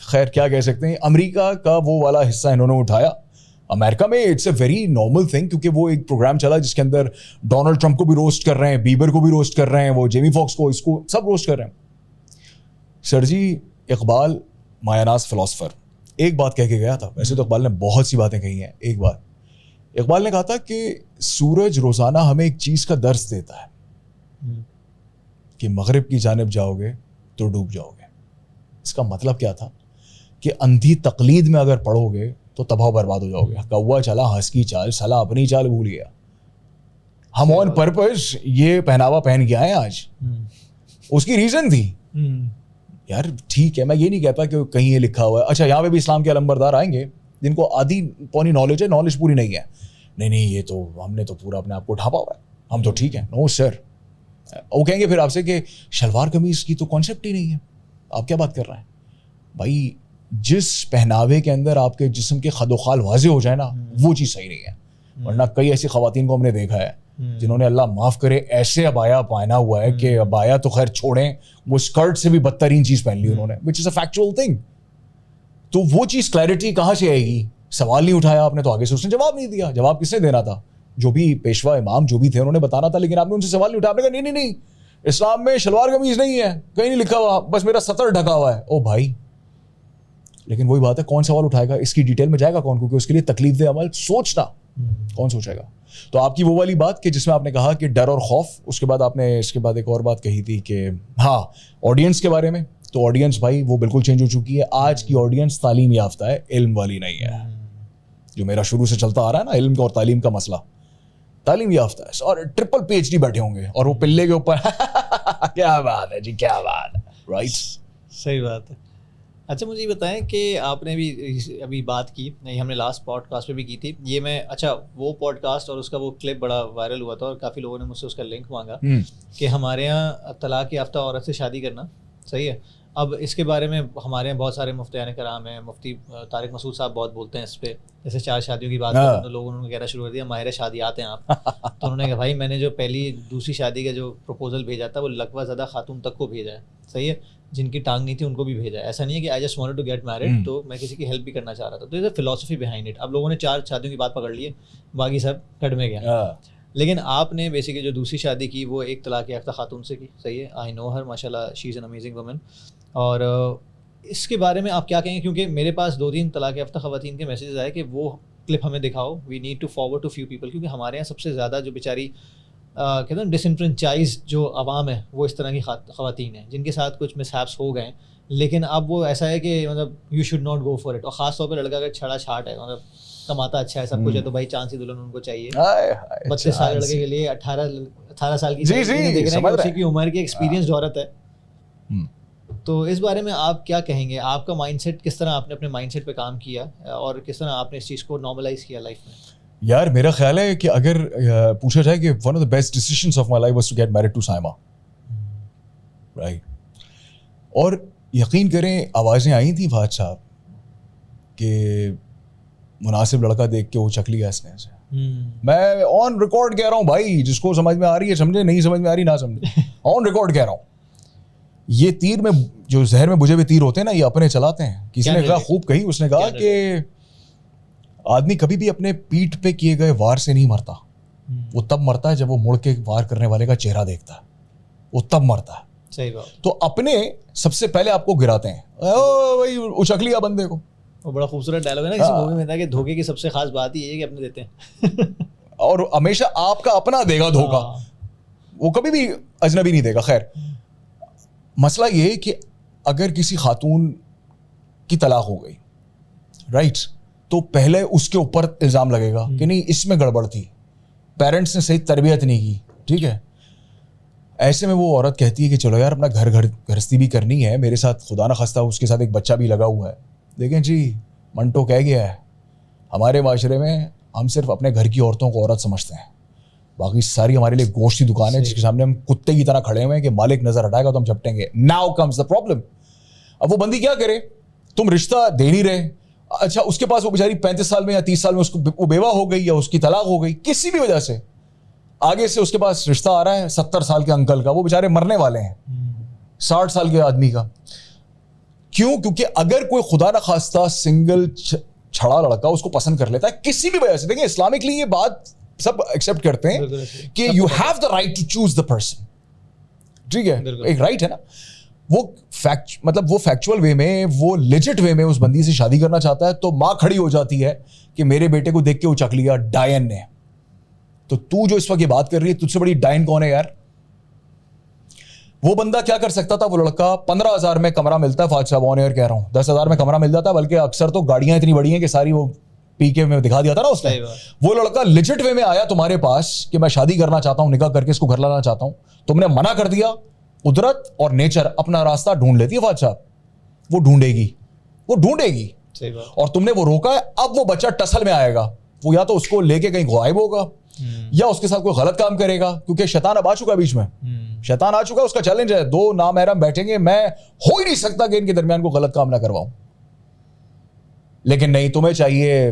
خیر کیا کہہ سکتے ہیں, امریکہ کا وہ والا حصہ انہوں نے اٹھایا. امریکہ میں it's a very normal thing, کیونکہ وہ ایک پروگرام چلا جس کے اندر ڈونلڈ ٹرمپ کو بھی روسٹ کر رہے ہیں, بیبر کو بھی روسٹ کر رہے ہیں, وہ جیمی فاکس کو, اس کو سب روسٹ کر رہے ہیں. سر جی اقبال مایہ ناز فلاسفر ایک بات کہہ کے گیا تھا. ویسے تو اقبال نے بہت سی باتیں کہی ہیں, ایک بات اقبال نے کہا تھا کہ سورج روزانہ ہمیں ایک چیز کا درس دیتا ہے کہ مغرب کی جانب جاؤ گے تو ڈوب جاؤ گے. اس کا مطلب کیا تھا کہ اندھی تقلید میں اگر پڑھو گے تو تباہ برباد ہو جاؤ گے. کوا چلا ہنس کی چال, سلا اپنی چال بھول گیا. ہم آن پرپز یہ پہناوا پہن کے آئے آج, اس کی ریزن تھی یار. ٹھیک ہے, میں یہ نہیں کہتا کہ کہیں یہ لکھا ہوا ہے. اچھا یہاں پہ بھی اسلام کے علمبردار آئیں گے جن کو آدھی پونی نالج ہے, نالج پوری نہیں ہے. نہیں یہ تو ہم نے تو پورا اپنے آپ کو ڈھانپا ہوا ہے, ہم تو ٹھیک ہیں. نو سر, وہ کہیں گے پھر آپ سے کہ شلوار قمیض کی تو کانسیپٹ ہی نہیں ہے, آپ کیا بات کر رہے ہیں بھائی. جس پہناوے کے اندر آپ کے جسم کے خد و خال واضح ہو جائے نا, وہ چیز صحیح نہیں ہے. ورنہ کئی ایسی خواتین کو ہم نے دیکھا ہے جنہوں نے اللہ معاف کرے ایسے ابایا پہنا ہوا ہے کہ ابایا تو خیر چھوڑیں, وہ اسکرٹ سے بھی بدترین چیز پہن لی انہوں نے, وچ از اے فیکچوئل تھنگ. تو وہ چیز کلیئرٹی کہاں سے آئے گی؟ سوال نہیں اٹھایا آپ نے تو آگے سے اس نے جواب نہیں دیا. جواب کس نے دینا تھا؟ جو بھی پیشوا امام جو بھی تھے انہوں نے بتانا تھا, لیکن آپ نے ان سے سوال نہیں اٹھایا. آپ نے کہا نہیں اسلام میں شلوار قمیض نہیں ہے, کہیں نہیں لکھا ہوا, بس میرا سطر ڈھکا ہوا ہے. او بھائی, لیکن وہی بات ہے, کون سوال اٹھائے گا اس کی ڈیٹیل میں جائے گا کون؟ کیونکہ اس کے لیے تکلیف دہ عمل سوچنا کون سوچے گا؟ تو آپ کی وہ والی بات کہ جس میں آپ نے کہا کہ ڈر اور خوف, اس کے بعد آپ نے اس کے بعد ایک اور بات کہی تھی کہ ہاں آڈینس کے بارے میں. تو آڈینس بھائی وہ بالکل چینج ہو چکی ہے. آج کی آڈینس تعلیم یافتہ ہے, علم والی نہیں ہے. جو میرا شروع سے چلتا آ رہا ہے نا علم کا اور تعلیم کا مسئلہ, تعلیم یافتہ ہے اور ٹرپل پی ایچ ڈی بیٹھے ہوں گے اور وہ پلے کے اوپر کیا بات ہے جی, کیا بات ہے, رائٹ, صحیح بات ہے. اچھا مجھے یہ بتائیں کہ آپ نے بھی ابھی بات کی نہیں, ہم نے لاسٹ پوڈ کاسٹ پہ بھی کی تھی یہ, میں اچھا وہ پوڈ کاسٹ اور اس کا وہ کلپ بڑا وائرل ہوا تھا اور کافی لوگوں نے مجھ سے اس کا لنک مانگا کہ ہمارے یہاں طلاق یافتہ عورت سے شادی کرنا صحیح ہے. اب اس کے بارے میں ہمارے یہاں بہت سارے مفتیان کرام ہیں, مفتی طارق مسعود صاحب بہت بولتے ہیں اس پہ, جیسے 4 شادیوں کی بات کرتے ہیں تو لوگوں نے کہنا شروع کر دیا ماہر شادیات ہیں آپ. تو انہوں نے کہا بھائی میں نے جو پہلی دوسری شادی کا جو پروپوزل بھیجا تھا وہ لقوہ زدہ خاتون تک کو بھیجا ہے, صحیح ہے, جن کی ٹانگ نہیں تھی ان کو بھی بھیجا ہے. ایسا نہیں ہے کہ I just wanted to get married, تو میں کسی کی ہیلپ بھی کرنا چاہ رہا تھا. تو یہ فلاسفی بہائنڈ اٹ. اب لوگوں نے 4 شادیوں کی بات پکڑ لی ہے, باقی سب کٹ میں گیا. لیکن آپ نے بیسیکلی جو دوسری شادی کی وہ ایک طلاق یافتہ خاتون سے کی, صحیح ہے, آئی نو ہر, ماشاء اللہ شی از این امیزنگ وومن. اور اس کے بارے میں آپ کیا کہیں گے؟ کیونکہ میرے پاس 2-3 طلاق یافتہ خواتین کے میسیجز آئے کہ وہ کلپ ہمیں دکھاؤ, we need to forward to few people, کیونکہ ہمارے یہاں سب سے زیادہ جو بیچاری کہتے ہیں ڈسنفرنچائز جو عوام ہے وہ اس طرح کی خواتین ہیں جن کے ساتھ کچھ مس ہیپس ہو گئے, لیکن اب وہ ایسا ہے کہ مطلب you should not go for it. اور خاص طور پہ لڑکا اگر چھڑا چھاٹ ہے, مطلب کماتا اچھا ہے, سب کچھ ہے, تو بھائی چاند سی دلہن ان کو چاہیے. 32 سال لڑکے کے لیے 18 سال کی دیکھ رہے ہیں کہ اسی کی عمر کی ایکسپیرینس جو عورت ہے. تو اس بارے میں آپ کیا کہیں گے؟ آپ کا مائنڈ سیٹ کس طرح, آپ نے اپنے مائنڈ سیٹ پہ کام کیا اور کس طرح آپ نے اس چیز کو نارملائز کیا لائف میں؟ یار میرا خیال ہے کہ اگر پوچھا جائے کہ one of the best decisions of my life was to get married to Saima, right. اور یقین کریں آوازیں آئی تھیں فہد صاحب کہ مناسب لڑکا دیکھ کے وہ چک لیا اس نے سے. میں آن ریکارڈ کہہ رہا ہوں بھائی, جس کو سمجھ میں آ رہی ہے سمجھے, نہیں سمجھ میں آ رہی نہ سمجھے, آن ریکارڈ کہہ رہا ہوں. یہ تیر میں جو زہر میں بجھے ہوئے تیر ہوتے ہیں نا, یہ اپنے چلاتے ہیں. کسی نے کہا خوب کہی, اس نے کہا کہ آدمی کبھی بھی اپنے پیٹھ پہ کیے گئے وار سے نہیں مرتا, وہ تب مرتا ہے جب وہ مڑ کے وار کرنے والے کا چہرہ دیکھتا ہے, وہ تب مرتا ہے. صحیح بات. تو اپنے سب سے پہلے آپ کو گراتے ہیں, او بھائی اچک لیا بندے کو. وہ بڑا خوبصورت ڈائلاگ ہے نا کسی مووی میں تھا کہ دھوکے کی سب سے خاص بات یہ ہے کہ اپنے دیتے ہیں اور ہمیشہ آپ کا اپنا دے گا دھوکا, وہ کبھی بھی اجنبی نہیں دے گا. خیر مسئلہ یہ کہ اگر کسی خاتون کی طلاق ہو گئی, رائٹ, تو پہلے اس کے اوپر الزام لگے گا کہ نہیں اس میں گڑبڑ تھی, پیرنٹس نے صحیح تربیت نہیں کی, ٹھیک ہے. ایسے میں وہ عورت کہتی ہے کہ چلو یار اپنا گھرستی بھی کرنی ہے, میرے ساتھ خدا نہ خواستہ اس کے ساتھ ایک بچہ بھی لگا ہوا ہے. دیکھیں جی منٹو کہہ گیا ہے, ہمارے معاشرے میں ہم صرف اپنے گھر کی عورتوں کو عورت سمجھتے ہیں, باقی ساری ہمارے لیے گوشت کی دکان ہے جس کے سامنے ہم کتے کی طرح کھڑے ہوئے ہیں کہ مالک نظر ہٹائے گا تو ہم جھپٹیں گے. Now comes the problem. اب وہ بندی کیا کرے, تم رشتہ دے نہیں رہے, اچھا اس کے پاس وہ بیچاری 35 سال میں یا 30 سال میں اس کو وہ بیوہ ہو گئی یا اس کی طلاق ہو گئی کسی بھی وجہ سے, آگے سے اس کے پاس رشتہ آ رہا ہے 70 سال کے انکل کا, وہ بیچارے مرنے والے ہیں 60 سال کے آدمی کا. کیوں؟ کیونکہ اگر کوئی خدا نہ خواستہ سنگل چھڑا لڑکا اس کو پسند کر لیتا ہے کسی بھی وجہ سے, دیکھیں اسلامکلی یہ بات سب ایکسیپٹ کرتے ہیں کہ you have the right to choose the person, ٹھیک ہے, ایک رائٹ ہے نا. وہ مطلب وہ فیکچوئل وے میں, وہ لیجٹ وے میں اس بندی سے شادی کرنا چاہتا ہے, تو ماں کھڑی ہو جاتی ہے کہ میرے بیٹے کو دیکھ کے وہ چک لیا ڈائن نے. تو جو اس وقت یہ بات کر رہی ہے, تجھ سے بڑی ڈائن کون ہے یار؟ وہ بندہ کیا کر سکتا تھا, وہ لڑکا 15,000 میں کمرہ ملتا ہے, فاضل صاحب آن ایئر کہہ رہا ہوں, 10,000 میں کمرہ مل جاتا ہے, بلکہ اکثر تو گاڑیاں اتنی بڑی ہیں کہ ساری وہ پی کے میں دکھا دیا تھا نا اس نے. وہ لڑکا لیجٹ وے میں آیا تمہارے پاس کہ میں شادی کرنا چاہتا ہوں, نکاح کر کے اس کو گھر لانا چاہتا ہوں, تم نے منع کر دیا. قدرت اور نیچر اپنا راستہ ڈھونڈ لیتی ہے فاضل صاحب, وہ ڈھونڈے گی, اور تم نے وہ روکا ہے. اب وہ بچہ ٹسل میں آئے گا, وہ یا تو اس کو لے کے کہیں غائب ہوگا یا اس کے ساتھ کوئی غلط کام کرے گا, کیونکہ شیطان اب آ چکا ہے بیچ میں, شیطان آ چکا ہے. اس کا چیلنج ہے 2 نامحرم بیٹھیں گے, میں ہو ہی نہیں سکتا کہ ان کے درمیان کوئی غلط کام نہ کرواؤں. لیکن نہیں, تمہیں چاہیے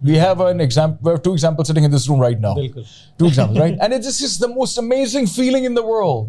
We have an example. We have 2 examples sitting in this room right now. 2 examples, right? And this is the most amazing feeling in the world.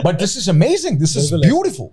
But this is amazing. This is beautiful.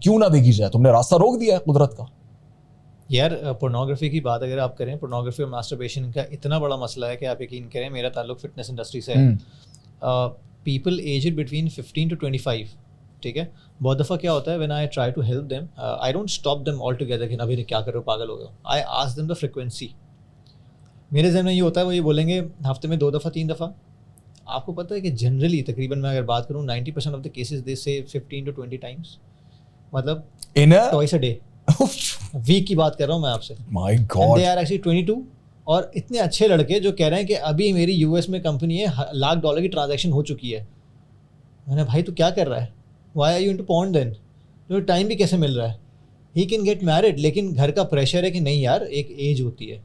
کیوں نہ دیکھی جائے؟ تم نے راستہ روک دیا ہے قدرت کا. یار پورنوگرافی کی بات اگر آپ کریں, پورنوگرافی اور ماسٹربیشن کا اتنا بڑا مسئلہ ہے کہ آپ یقین کریں میرا تعلق فٹنس انڈسٹری سے ہے. پیپل ایجڈ بٹوین 15 to 25, ٹھیک ہے. بہت دفعہ کیا ہوتا ہے when I try to help them, I don't stop them all together کہ ابھی کیا کر رہے ہو, پاگل ہو گئے ہو. I ask them the frequency. میرے ذہن میں یہ ہوتا ہے, وہ یہ بولیں گے ہفتے میں 2 دفعہ 3 دفعہ. آپ کو پتہ ہے کہ جنرلی تقریباً میں اگر بات کروں 90% آف دا کیسز دے سے 15 to 20 times, مطلب ٹوائس اے ڈے, ویک کی بات کر رہا ہوں میں آپ سے. My God. They are actually 22, اور اتنے اچھے لڑکے جو کہہ رہے ہیں کہ ابھی میری یو ایس میں کمپنی ہے, $1,00,000 کی ٹرانزیکشن ہو چکی ہے. میں نے بھائی تو کیا کر رہا ہے, وائی آر یو انٹو پورن دین, جو ٹائم بھی کیسے مل رہا ہے. ہی کین گیٹ میرڈ, لیکن گھر کا پریشر ہے کہ نہیں یار ایک ایج ہوتی ہے.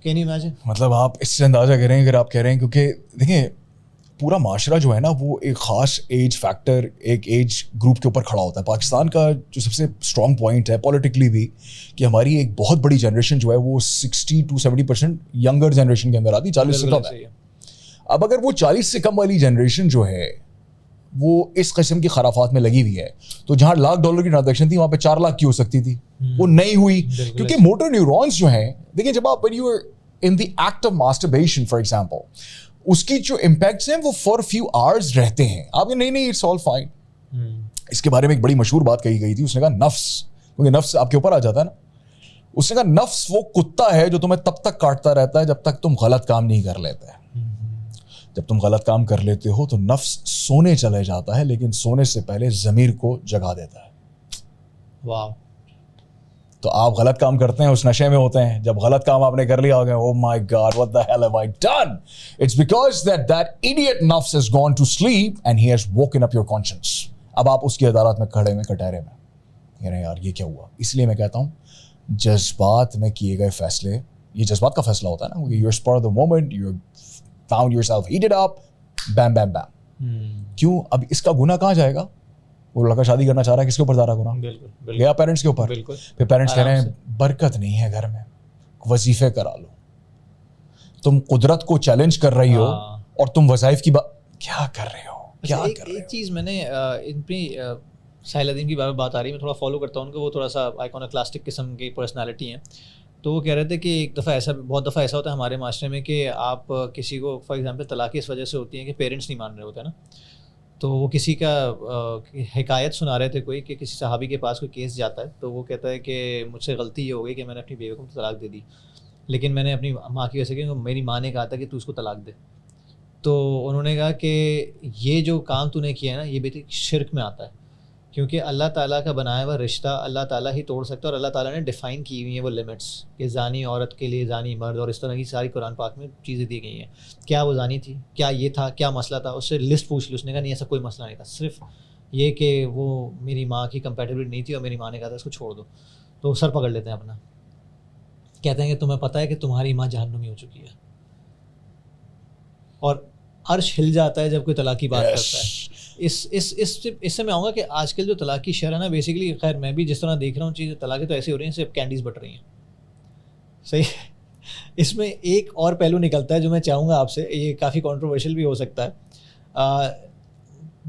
Can you imagine? مطلب آپ اس سے اندازہ کریں اگر آپ کہہ رہے ہیں, کیونکہ دیکھیں پورا معاشرہ جو ہے نا وہ ایک خاص ایج فیکٹر, ایک ایج گروپ کے اوپر کھڑا ہوتا ہے. پاکستان کا جو سب سے اسٹرانگ پوائنٹ ہے پولیٹیکلی بھی, کہ ہماری ایک بہت بڑی جنریشن جو ہے وہ 60 to 70% ینگر جنریشن کے اندر آتی, 40 سے کم ہے. اب اگر وہ 40 سے کم والی جنریشن جو ہے وہ اس قسم کی خرافات میں لگی ہوئی ہے, تو جہاں $1,00,000 کی ٹرانزیکشن تھی وہاں پہ 4 لاکھ کی ہو سکتی تھی, وہ نہیں ہوئی. کیونکہ موٹر نیورونز جو ہیں, دیکھیں جب آپ in the act of masturbation for example, اس کی جو امپیکٹس ہیں وہ فار فیو آورز رہتے ہیں. آپ نے نہیں اٹس آل فائن. اس کے بارے میں ایک بڑی مشہور بات کہی گئی تھی, اس نے کہا نفس, کیونکہ نفس آپ کے اوپر آ جاتا ہے نا, اس نے کہا نفس وہ کتا ہے جو تمہیں تب تک کاٹتا رہتا ہے جب تک تم غلط کام نہیں کر لیتے. جب تم غلط کام کر لیتے ہو تو نفس سونے چلے جاتا ہے, لیکن سونے سے پہلے ضمیر کو جگا دیتا ہے. واو. تو آپ غلط کام کرتے ہیں, اس نشے میں ہوتے ہیں, جب غلط کام آپ نے کر لیا ہوگا, oh my God, what the hell have I done? It's because that idiot nafs has gone to sleep and he has woken up your conscience. اب آپ اس کی عدالت میں کھڑے میں کٹہرے میں کہہ رہے ہیں یار یہ کیا ہوا. اس لیے میں کہتا ہوں جذبات میں کیے گئے فیصلے, یہ جذبات کا فیصلہ ہوتا ہے نا, you're spur of the moment, you found yourself heated up, bam bam bam. کیوں اب اس کا گناہ کہاں جائے گا؟ وہ لڑکا شادی کرنا چاہ رہا ہے, کس کے اوپر جا رہا گناہ؟ بالکل گیا پیرنٹس کے اوپر. پھر پیرنٹس کہہ رہے ہیں برکت نہیں ہے گھر میں, وظیفے کرا لو. تم قدرت کو چیلنج کر رہی ہو اور تم وظائف کی کیا کر رہے ہو, کیا کر رہے ہو. ایک چیز میں نے اپنی ساحل الدین کی بات آ رہی ہے, میں تھوڑا فالو کرتا ہوں ان کو, وہ تھوڑا سا آئیکونوکلاسٹک قسم کی پرسنالٹی ہیں. تو وہ کہہ رہے تھے کہ ایک دفعہ بہت دفعہ ایسا ہوتا ہے ہمارے معاشرے میں کہ آپ کسی کو فار ایگزامپل طلاق اس وجہ سے ہوتی ہے کہ پیرنٹس نہیں مان رہے ہوتے ہیں نا. تو وہ کسی کا حکایت سنا رہے تھے کوئی, کہ کسی صحابی کے پاس کوئی کیس جاتا ہے, تو وہ کہتا ہے کہ مجھ سے غلطی یہ ہو گئی کہ میں نے اپنی بیوی کو طلاق دے دی, لیکن میں نے اپنی ماں کی وجہ سے, کہ میری ماں نے کہا تھا کہ تو اس کو طلاق دے. تو انہوں نے کہا کہ یہ جو کام تو نے کیا ہے نا, یہ بھی شرک میں آتا ہے, کیونکہ اللہ تعالیٰ کا بنایا ہوا رشتہ اللہ تعالیٰ ہی توڑ سکتا ہے, اور اللہ تعالیٰ نے ڈیفائن کی ہوئی ہیں وہ لمٹس, کہ زانی عورت کے لیے زانی مرد, اور اس طرح کی ساری قرآن پاک میں چیزیں دی گئی ہیں. کیا وہ زانی تھی, کیا یہ تھا, کیا مسئلہ تھا, اس سے لسٹ پوچھ لی. اس نے کہا نہیں ایسا کوئی مسئلہ نہیں تھا, صرف یہ کہ وہ میری ماں کی کمپیٹیبلٹی نہیں تھی اور میری ماں نے کہا تھا اس کو چھوڑ دو. تو سر پکڑ لیتے ہیں اپنا, کہتے ہیں کہ تمہیں پتہ ہے کہ تمہاری ماں جہنمی ہو چکی ہے, اور عرش ہل جاتا ہے جب کوئی طلاق کی بات کرتا ہے. اس سے میں آؤں گا کہ آج کل جو طلاق کی شرح ہے نا, بیسیکلی خیر میں بھی جس طرح دیکھ رہا ہوں چیزیں, طلاقیں تو ایسی ہو رہی ہیں صرف کینڈیز بٹ رہی ہیں. صحیح. اس میں ایک اور پہلو نکلتا ہے جو میں چاہوں گا آپ سے, یہ کافی کنٹروورشل بھی ہو سکتا ہے,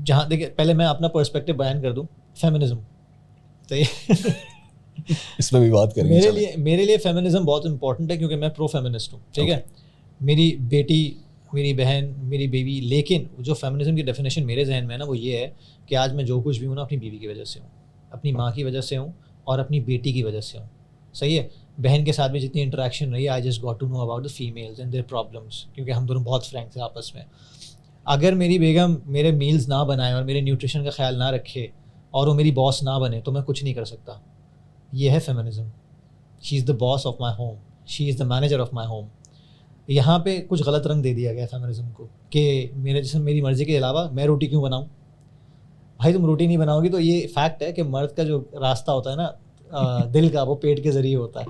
جہاں دیکھیں پہلے میں اپنا پرسپیکٹو بیان کر دوں. فیمنزم, اس میں بھی بات کریں گے. میرے لیے فیمنزم بہت امپورٹنٹ ہے, کیونکہ میں پرو فیمنسٹ ہوں, ٹھیک ہے. میری بیٹی, میری بہن, میری بیوی, لیکن جو فیمنزم کی ڈیفینیشن میرے ذہن میں ہے نا, وہ یہ ہے کہ آج میں جو کچھ بھی ہوں نا اپنی بیوی کی وجہ سے ہوں, اپنی ماں کی وجہ سے ہوں, اور اپنی بیٹی کی وجہ سے ہوں. صحیح ہے. بہن کے ساتھ بھی جتنی انٹریکشن رہی ہے, I just got to know about the families and their problems, کیونکہ ہم دونوں بہت فرینک تھے آپس میں. اگر میری بیگم میرے میلز نہ بنائے اور میرے نیوٹریشن کا خیال نہ رکھے اور وہ میری باس نہ بنے, تو میں کچھ نہیں کر سکتا. یہ ہے feminism. She is the boss of my home, she is the manager of my home. یہاں پہ کچھ غلط رنگ دے دیا گیا فیمنزم کو, کہ میرے جیسے میری مرضی کے علاوہ میں روٹی کیوں بناؤں. بھائی تم روٹی نہیں بناؤ گی تو یہ فیکٹ ہے کہ مرد کا جو راستہ ہوتا ہے نا دل کا, وہ پیٹ کے ذریعے ہوتا ہے.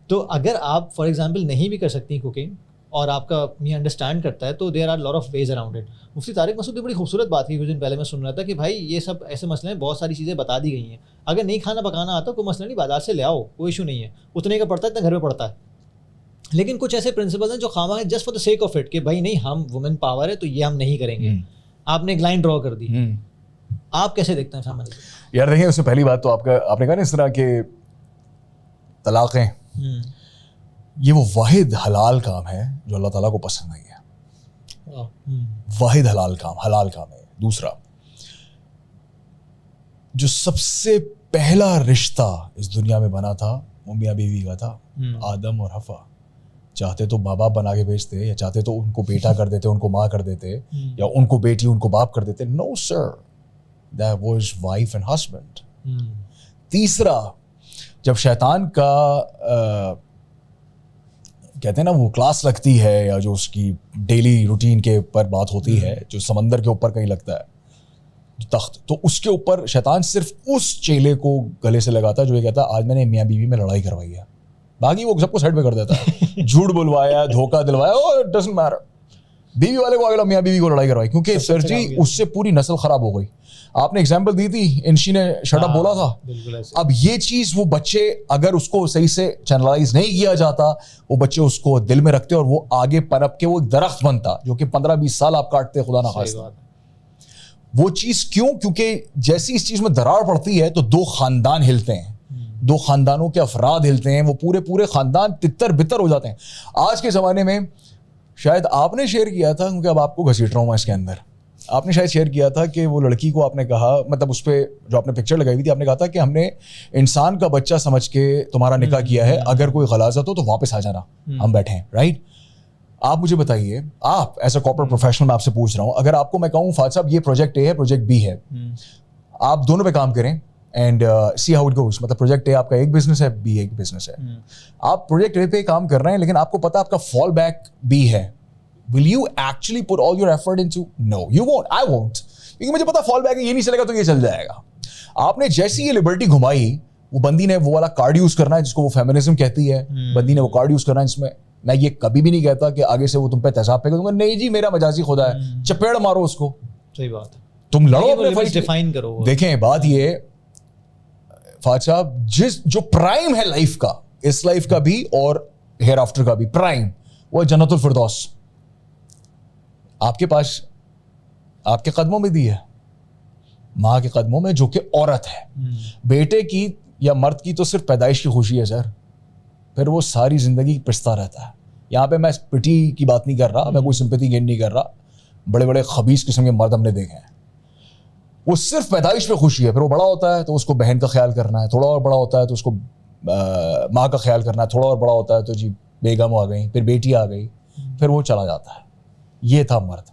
تو اگر آپ فار ایگزامپل نہیں بھی کر سکتی کوکنگ, اور آپ کا می انڈرسٹینڈ کرتا ہے, تو there are lot of ways around it. Mufti Tariq Masood نے بڑی خوبصورت بات کی کچھ دن پہلے, میں سن رہا تھا کہ بھائی یہ سب ایسے مسئلے ہیں, بہت ساری چیزیں بتا دی گئی ہیں, اگر نہیں کھانا پکانا آتا کوئی مسئلہ نہیں, بازار سے لے آؤ, کوئی ایشو نہیں ہے, اتنے کا پڑتا ہے اتنا گھر میں پڑتا ہے. لیکن کچھ ایسے پرنسپل ہیں جو خواہ just for the sake of it, کہ بھائی نہیں ہم وومن پاور ہے تو یہ ہم نہیں کریں گے. آپ نے ایک لائن ڈرا کر دی, آپ کیسے دیکھتے ہیں فیمنزم؟ یار دیکھیں، اس سے پہلی بات تو آپ نے کہا نا اس طرح کہ طلاقیں یہ وہ واحد حلال کام ہے جو اللہ تعالیٰ کو پسند نہیں ہے. واحد حلال کام ہے. دوسرا، جو سب سے پہلا رشتہ اس دنیا میں بنا تھا وہ میاں بیوی کا تھا، آدم اور حوا. چاہتے تو ماں باپ بنا کے بھیجتے، یا چاہتے تو ان کو بیٹا کر دیتے، ان کو ماں کر دیتے، یا ان کو بیٹی ان کو باپ کر دیتے. نو سر، that was wife and husband. تیسرا، جب شیطان کا کہتے ہیں نا وہ کلاس لگتی ہے، یا جو اس کی ڈیلی روٹین کے اوپر بات ہوتی ہے، جو سمندر کے اوپر کہیں لگتا ہے تخت، تو اس کے اوپر شیطان صرف اس چیلے کو گلے سے لگاتا ہے جو یہ کہتا ہے آج میں نے میاں بیوی میں لڑائی کروائی ہے. باقی وہ سب کو سائڈ پہ کر دیتا ہے. جھوٹ بلوایا، دھوکہ دلوایا، اٹ ڈزنٹ میٹر. بیوی والے کو آگے میاں بیوی کو لڑائی کروائی، کیونکہ سر جی اس سے پوری نسل خراب ہو گئی. آپ نے اگزامپل دی تھی، انشی نے شٹ اپ بولا تھا. اب یہ چیز وہ بچے اگر اس کو صحیح سے چینلائز نہیں کیا جاتا، وہ بچے اس کو دل میں رکھتے اور وہ آگے پنپ کے وہ ایک درخت بنتا جو کہ 15-20 سال آپ کاٹتے خدا نہ خواستہ. وہ چیز کیوں؟ کیونکہ جیسی اس چیز میں دراڑ پڑتی ہے تو 2 خاندان ہلتے ہیں، 2 خاندانوں کے افراد ہلتے ہیں، وہ پورے خاندان تتر بتر ہو جاتے ہیں. آج کے زمانے میں شاید آپ نے شیئر کیا تھا، کیونکہ اب آپ کو گھسیٹ رہا ہوں میں اس کے اندر، آپ نے شاید شیئر کیا تھا کہ وہ لڑکی کو آپ نے کہا، مطلب اس پہ جو آپ نے پکچر لگائی ہوئی تھی، آپ نے کہا تھا کہ ہم نے انسان کا بچہ سمجھ کے تمہارا نکاح کیا ہے، اگر کوئی غلاظت ہو تو واپس آ جانا، ہم بیٹھے ہیں. رائٹ؟ آپ مجھے بتائیے، آپ ایز اے کارپوریٹ پروفیشنل میں آپ سے پوچھ رہا ہوں، اگر آپ کو میں کہوں فاضل صاحب یہ پروجیکٹ اے ہے، پروجیکٹ بی ہے، آپ دونوں پہ کام کریں and see how it goes. مطلب پروجیکٹ اے آپ کا ایک بزنس ہے، بی ایک بزنس ہے. آپ پروجیکٹ اے پہ کام کر رہے ہیں، لیکن آپ کو پتا آپ کا فال بیک بی ہے. Will you actually put all your effort into? No, you won't. I won't. کیونکہ مجھے پتا فال بیک ہے، یہ نہیں چلے گا تو یہ چل جائے گا. آپ نے جیسی یہ لبرٹی گھمائی، وہ بندی نے وہ والا کارڈ یوز کرنا ہے جس کو وہ فیمنزم کہتی ہے، بندی نے وہ کارڈ یوز کرنا ہے جس میں یہ کبھی بھی نہیں کہتا کہ آگے سے وہ تم پہ تیزاب پہ کروں گا. نہیں جی، میرا مجازی خدا ہے، چپیڑ مارو اس کو. صحیح بات ہے، تم لڑو اپنے فائٹ ڈیفائن کرو. دیکھیں بات یہ فاضل صاحب، جو پرائم ہے لائف کا، اس لائف کا بھی اور ہیئر آفٹر کا بھی پرائم، وہ جنت الفردوس آپ کے پاس، آپ کے قدموں میں دی ہے، ماں کے قدموں میں، جو کہ عورت ہے. بیٹے کی یا مرد کی تو صرف پیدائش کی خوشی ہے سر، پھر وہ ساری زندگی پستا رہتا ہے. یہاں پہ میں پٹی کی بات نہیں کر رہا، میں کوئی سمپیتی گین نہیں کر رہا. بڑے بڑے خبیث قسم کے مرد ہم نے دیکھے ہیں، وہ صرف پیدائش پہ خوشی ہے. پھر وہ بڑا ہوتا ہے تو اس کو بہن کا خیال کرنا ہے، تھوڑا اور بڑا ہوتا ہے تو اس کو ماں کا خیال کرنا ہے، تھوڑا اور بڑا ہوتا ہے تو جی بیگم آ گئی، پھر بیٹی آ گئی، پھر وہ چلا جاتا ہے. یہ تھا مرد.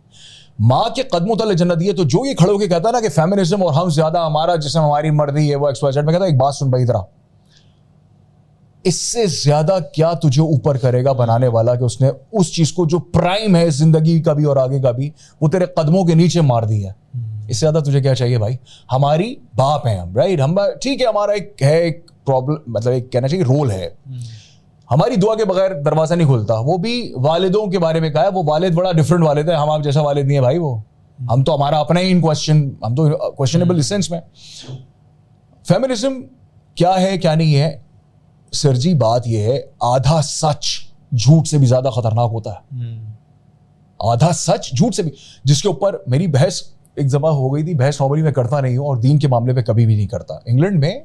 ماں کے قدموں تلے جنت دی ہے. تو جو یہ کھڑے ہو کے کہتا ہے نا کہ فیمنزم اور ہم زیادہ، ہمارا جسم، ہماری مردی ہے، وہ ایکس وائی زیڈ، میں کہتا ہوں ایک بات سن بھائی ادھر، اس سے زیادہ کیا تجھے اوپر کرے گا بنانے والا کہ اس نے اس چیز کو جو پرائم ہے زندگی کا بھی اور آگے کا بھی، وہ تیرے قدموں کے نیچے مار دی ہے. اس سے زیادہ تجھے کیا چاہیے بھائی؟ ہماری باپ ہیں ہم، رائٹ؟ ہم ٹھیک ہے، ہمارا ایک پرابلم، مطلب ایک کہنا چاہیے رول ہے، ہماری دعا کے بغیر دروازہ نہیں کھلتا. وہ بھی والدوں کے بارے میں کہا ہے، وہ والد بڑا ڈفرنٹ والد ہے، ہم آپ جیسا والد نہیں ہے بھائی. وہ ہم تو ہمارا اپنا ہی ہم تو کوشچنیبل سینس میں. فیمنزم کیا ہے کیا نہیں ہے سر جی؟ بات یہ ہے، آدھا سچ جھوٹ سے بھی زیادہ خطرناک ہوتا ہے. آدھا سچ جھوٹ سے بھی، جس کے اوپر میری بحث ایک دفعہ ہو گئی تھی. بحث نارملی میں کرتا نہیں ہوں اور دین کے معاملے پہ کبھی بھی نہیں کرتا. انگلینڈ میں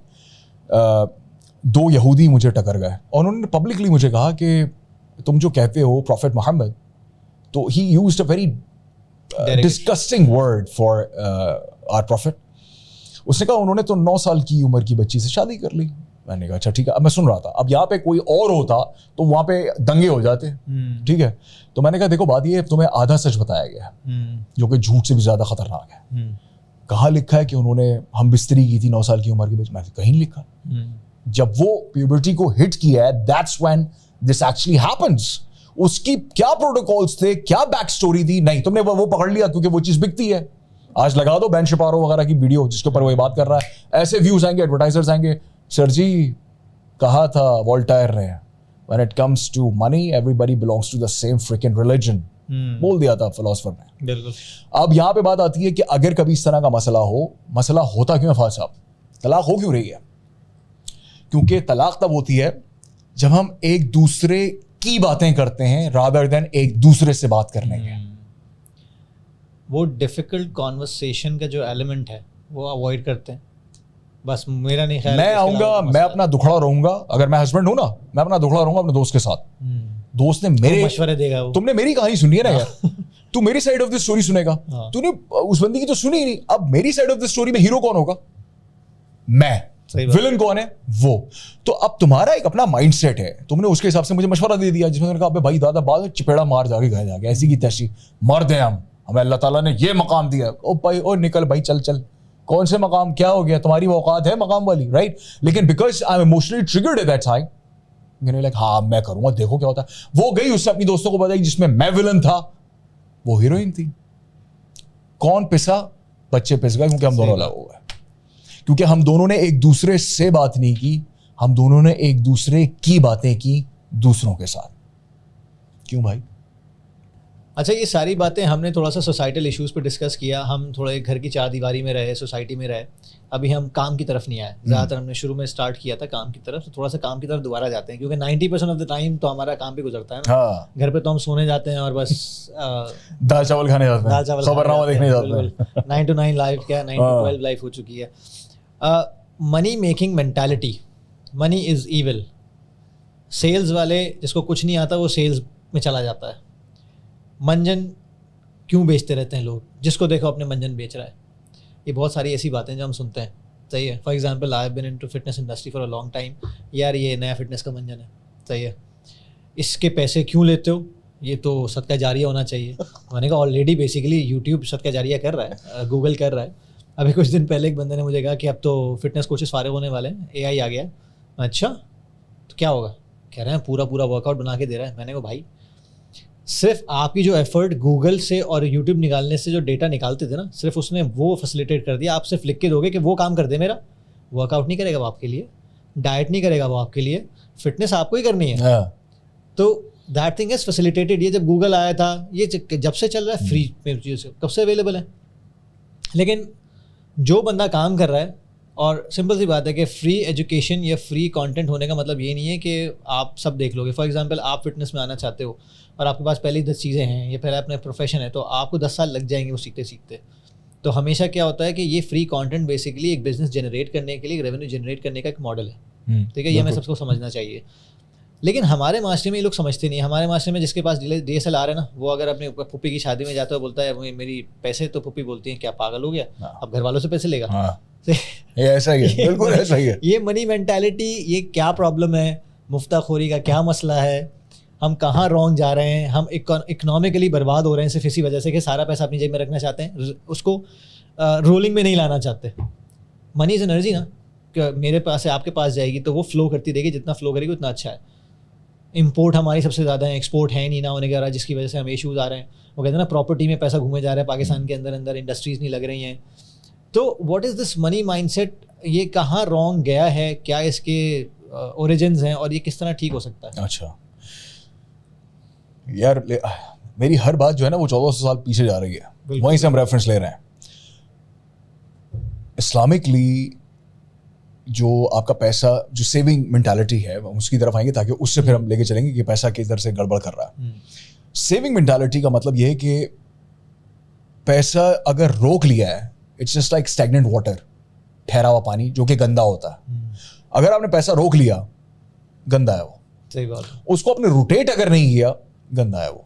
2 یہودی مجھے ٹکر گئے اور انہوں نے پبلکلی مجھے کہا کہ تم جو کہتے ہو پروفیٹ محمد، تو he used a very disgusting word for our prophet. اس نے کہا انہوں نے تو 9 سال کی عمر کی بچی سے شادی کر لی. میں نے کہا اچھا ٹھیک ہے. اب میں سن رہا تھا، اب یہاں پہ کوئی اور ہوتا تو وہاں پہ دنگے ہو جاتے، ٹھیک ہے. تو میں نے کہا دیکھو بات یہ ہے، تمہیں آدھا سچ بتایا گیا ہے جو کہ جھوٹ سے بھی زیادہ خطرناک ہے. کہاں لکھا ہے کہ انہوں نے ہم بستری کی تھی 9 سال کی عمر کی بچی؟ میں نے کہیں نہیں لکھا. جب وہ پیوبرٹی کو ہٹ کیا ہے، that's when this actually happens. اس کی کیا پروٹوکولز تھے، کیا بیک سٹوری تھی؟ نہیں، تم نے وہ پکڑ لیا کیونکہ وہ چیز بکتی ہے. آج لگا دو بین شپارو وغیرہ کی ویڈیو جس کے اوپر وہ بات کر رہا ہے، ایسے ویوز آئیں گے، ایڈورٹائزرز آئیں گے. سر جی کہا تھا والٹائر نے، when it comes to money everybody belongs to the same freaking religion. بول دیا تھا فلاسفر نے. بالکل. اب یہاں پہ بات آتی ہے کہ اگر کبھی اس طرح کا مسئلہ ہوتا کیوں ہے فاضل صاحب؟ طلاق ہو کیوں رہی ہے؟ کیونکہ طلاق تب ہوتی ہے جب ہم ایک دوسرے کی باتیں کرتے ہیں rather than ایک دوسرے سے بات کرنے کے. وہ ڈیفیکلٹ کانورسیشن کا جو ایلیمنٹ ہے وہ اوائڈ کرتے ہیں. بس میرا نہیں خیال. میں آؤں گا, میں اپنا دکھڑا رہوں گا. اگر میں ہسبینڈ ہوں نا, میں اپنا دکھڑا رہوں گا اپنے دوست کے ساتھ. دوست نے میرے مشورے دے گا. تم نے میری کہانی سنی ہے نا یار, تو میری سائڈ آف دی اسٹوری سنے گا. تو نے اس بندی کی تو سنی ہی نہیں. اب میری سائڈ آف دی اسٹوری میں ہیرو کون ہوگا؟ میں. ولن کون ہے؟ وہ. تو اب تمہارا ایک اپنا مائنڈ سیٹ ہے, تم نے اس کے حساب سے مجھے مشورہ دے دیا جس میں نے کہا بھائی دادا بعد میں چپیڑا مار جا کے گھر جا کے ایسی کی تیسی مرد ہیں ہمیں اللہ تعالیٰ نے یہ مقام دیا. او بھائی او نکل بھائی, چل چل, کون سے مقام, کیا ہو گیا, تمہاری وہ اوقات ہے مقام والی, رائٹ. لیکن because I am emotionally triggered at that time, میں نے لائک ہاں میں کروں گا, دیکھو کیا ہوتا ہے. وہ گئی, اس سے اپنی دوستوں کو بتائی جس میں میں ولن تھا, وہ ہیروئن تھی. کون پسا؟ بچے پس گئے کیونکہ ہم دونوں الگ ہو گئے. کیونکہ ہم دونوں نے ایک دوسرے سے بات نہیں کی, ہم دونوں نے ایک دوسرے کی باتیں کی دوسروں کے ساتھ. کیوں بھائی؟ اچھا, یہ ساری باتیں ہم نے تھوڑا سا سوسائٹل ایشوز پہ ڈسکس کیا. ہم تھوڑے گھر کی چار دیواری میں رہے, سوسائٹی میں رہے. ابھی ہم کام کی طرف نہیں آئے. زیادہ تر ہم نے شروع میں اسٹارٹ کیا تھا کام کی طرف, تو تھوڑا سا کام کی طرف دوبارہ جاتے ہیں کیونکہ 90% آف دا ٹائم تو ہمارا کام پہ گزرتا ہے نا. گھر پہ تو ہم سونے جاتے ہیں اور بس دال چاول کھانے جاتے ہیں, خبرنامہ دیکھنے جاتے ہیں. 9 to 9 لائف کیا 9 to 12 لائف ہو چکی ہے. Money making mentality, money is equal. Sales والے جس کو کچھ نہیں آتا وہ سیلز میں چلا جاتا ہے. منجن کیوں بیچتے رہتے ہیں لوگ, جس کو دیکھو اپنے منجن بیچ رہا ہے. یہ بہت ساری ایسی باتیں جو ہم سنتے ہیں, صحیح ہے. For example I have been into fitness industry for a long time. یار یہ نیا فٹنس کا منجن ہے, صحیح ہے, اس کے پیسے کیوں لیتے ہو, یہ تو صدقہ جاریہ ہونا چاہیے. میں نے کہا آلریڈی بیسیکلی یوٹیوب صدقہ جاریہ کر رہا ہے, گوگل کر رہا ہے. ابھی کچھ دن پہلے ایک بندے نے مجھے کہا کہ اب تو فٹنس کوچز فارغ ہونے والے ہیں, اے آئی آ گیا. اچھا تو کیا ہوگا؟ کہہ رہے ہیں پورا ورک آؤٹ بنا کے دے رہا ہے. میں نے کہا بھائی صرف آپ کی جو ایفرٹ گوگل سے اور یوٹیوب نکالنے سے جو ڈیٹا نکالتے تھے نا, صرف اس نے وہ فیسیلیٹیٹ کر دیا. آپ صرف لکھ کے دو گے کہ وہ کام کر دے میرا, ورک آؤٹ نہیں کرے گا وہ آپ کے لیے, ڈائٹ نہیں کرے گا وہ آپ کے لیے, فٹنس آپ کو ہی کرنی ہے. تو دیٹ تھنگ از فیسیلیٹیٹڈ. یہ جب گوگل آیا تھا, یہ جب سے چل رہا ہے فری میں, کب سے اویلیبل ہے. لیکن جو بندہ کام کر رہا ہے, اور سمپل سی بات ہے کہ فری ایجوکیشن یا فری کانٹینٹ ہونے کا مطلب یہ نہیں ہے کہ آپ سب دیکھ لو گے. فار ایگزامپل آپ فٹنس میں آنا چاہتے ہو اور آپ کے پاس پہلی 10 چیزیں ہیں, یہ پہلا اپنا پروفیشن ہے, تو آپ کو 10 سال لگ جائیں گے وہ سیکھتے سیکھتے. تو ہمیشہ کیا ہوتا ہے کہ یہ فری کانٹینٹ بیسیکلی ایک بزنس جنریٹ کرنے کے لیے, ریونیو جنریٹ کرنے کا ایک ماڈل ہے, ٹھیک ہے. یہ ہمیں سب کو سمجھنا چاہیے. لیکن ہمارے معاشرے میں یہ لوگ سمجھتے نہیں. ہمارے معاشرے میں جس کے پاس ڈی ایس ایل آر ہے نا, وہ اگر اپنی پھپھی کی شادی میں جاتا ہے بولتا ہے میری پیسے, تو پھپھی بولتی ہیں کیا پاگل ہو گیا, اب گھر والوں سے پیسے لے گا. ایسا ہی ہے, بالکل ایسا ہی ہے. یہ منی مینٹالٹی, یہ کیا پرابلم ہے, مفتہ خوری کا کیا مسئلہ ہے, ہم کہاں رانگ جا رہے ہیں, ہم اکنامکلی برباد ہو رہے ہیں صرف اسی وجہ سے کہ سارا پیسہ اپنی جیب میں رکھنا چاہتے ہیں, اس کو رولنگ میں نہیں لانا چاہتے. منی از انرجی نا, کہ میرے پاس ہے آپ کے پاس جائے گی تو وہ فلو کرتی رہے گی, جتنا فلو کرے گی اتنا اچھا ہے. امپورٹ ہماری سب سے زیادہ ہے, ایکسپورٹ ہے نہیں نہ ہونے کے رہا, جس کی وجہ سے ہم ایشوز آ رہے ہیں. وہ کہتے ہیں نا پراپرٹی میں پیسہ گھومے جا رہا ہے پاکستان کے اندر, انڈسٹریز نہیں لگ رہی ہیں. تو what is this money mindset, یہ کہاں رانگ گیا ہے, کیا اس کے اوریجنز ہیں, اور یہ کس طرح ٹھیک ہو سکتا ہے؟ اچھا یار, میری ہر بات جو ہے نا وہ 1400 سال پیچھے جا رہی ہے, وہیں سے ہم ریفرنس لے رہے ہیں. اسلامکلی جو آپ کا پیسہ, جو سیونگ مینٹالٹی ہے, اس کی طرف آئیں گے تاکہ اس سے پھر ہم لے کے چلیں گے کہ پیسہ کس طرح سے گڑبڑ کر رہا ہے. سیونگ مینٹالٹی کا مطلب یہ ہے کہ پیسہ اگر روک لیا ہے, it's just like stagnant water, ٹھہرا ہوا پانی جو کہ گندا ہوتا ہے. اگر آپ نے پیسہ روک لیا, گندا ہے وہ. صحیح بات. اس کو آپ نے روٹیٹ اگر نہیں کیا, گندا ہے وہ.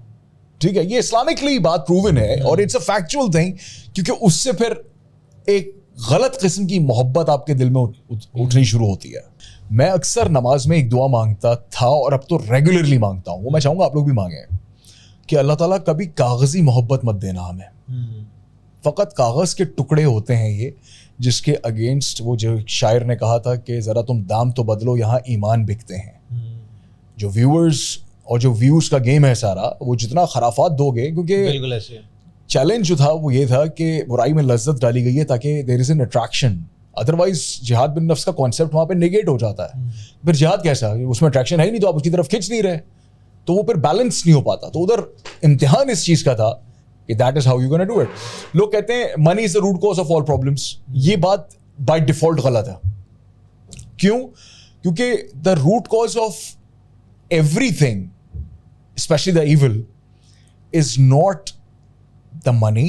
ٹھیک ہے, یہ اسلامکلی بات پروون ہے اور اٹس اے فیکچوئل تھنگ, کیونکہ اس سے پھر ایک غلط قسم کی محبت آپ کے دل میں اٹھنی شروع ہوتی ہے. میں اکثر نماز میں ایک دعا مانگتا تھا اور اب تو ریگولرلی مانگتا ہوں, وہ میں چاہوں گا آپ لوگ بھی مانگیں, کہ اللہ تعالیٰ کبھی کاغذی محبت مت دینا ہمیں. فقط کاغذ کے ٹکڑے ہوتے ہیں یہ, جس کے اگینسٹ وہ جو شاعر نے کہا تھا کہ ذرا تم دام تو بدلو, یہاں ایمان بکتے ہیں. جو ویورز اور جو ویوز کا گیم ہے سارا, وہ جتنا خرافات دو گے, کیونکہ بالکل ایسے چیلنج جو تھا وہ یہ تھا کہ برائی میں لذت ڈالی گئی ہے تاکہ دیر از این اٹریکشن. ادروائز جہاد بن نفس کا کانسیپٹ وہاں پہ نیگیٹ ہو جاتا ہے. پھر جہاد کیسا, اس میں اٹریکشن ہے ہی نہیں, تو آپ اس کی طرف کھنچ نہیں رہے, تو وہ پھر بیلنس نہیں ہو پاتا. تو ادھر امتحان اس چیز کا تھا کہ that is how you gonna do it. لوگ کہتے ہیں money is the root cause of all problems. یہ بات بائی ڈیفالٹ غلط ہے. کیوں؟ کیونکہ the root cause of everything, especially the evil, is not the money,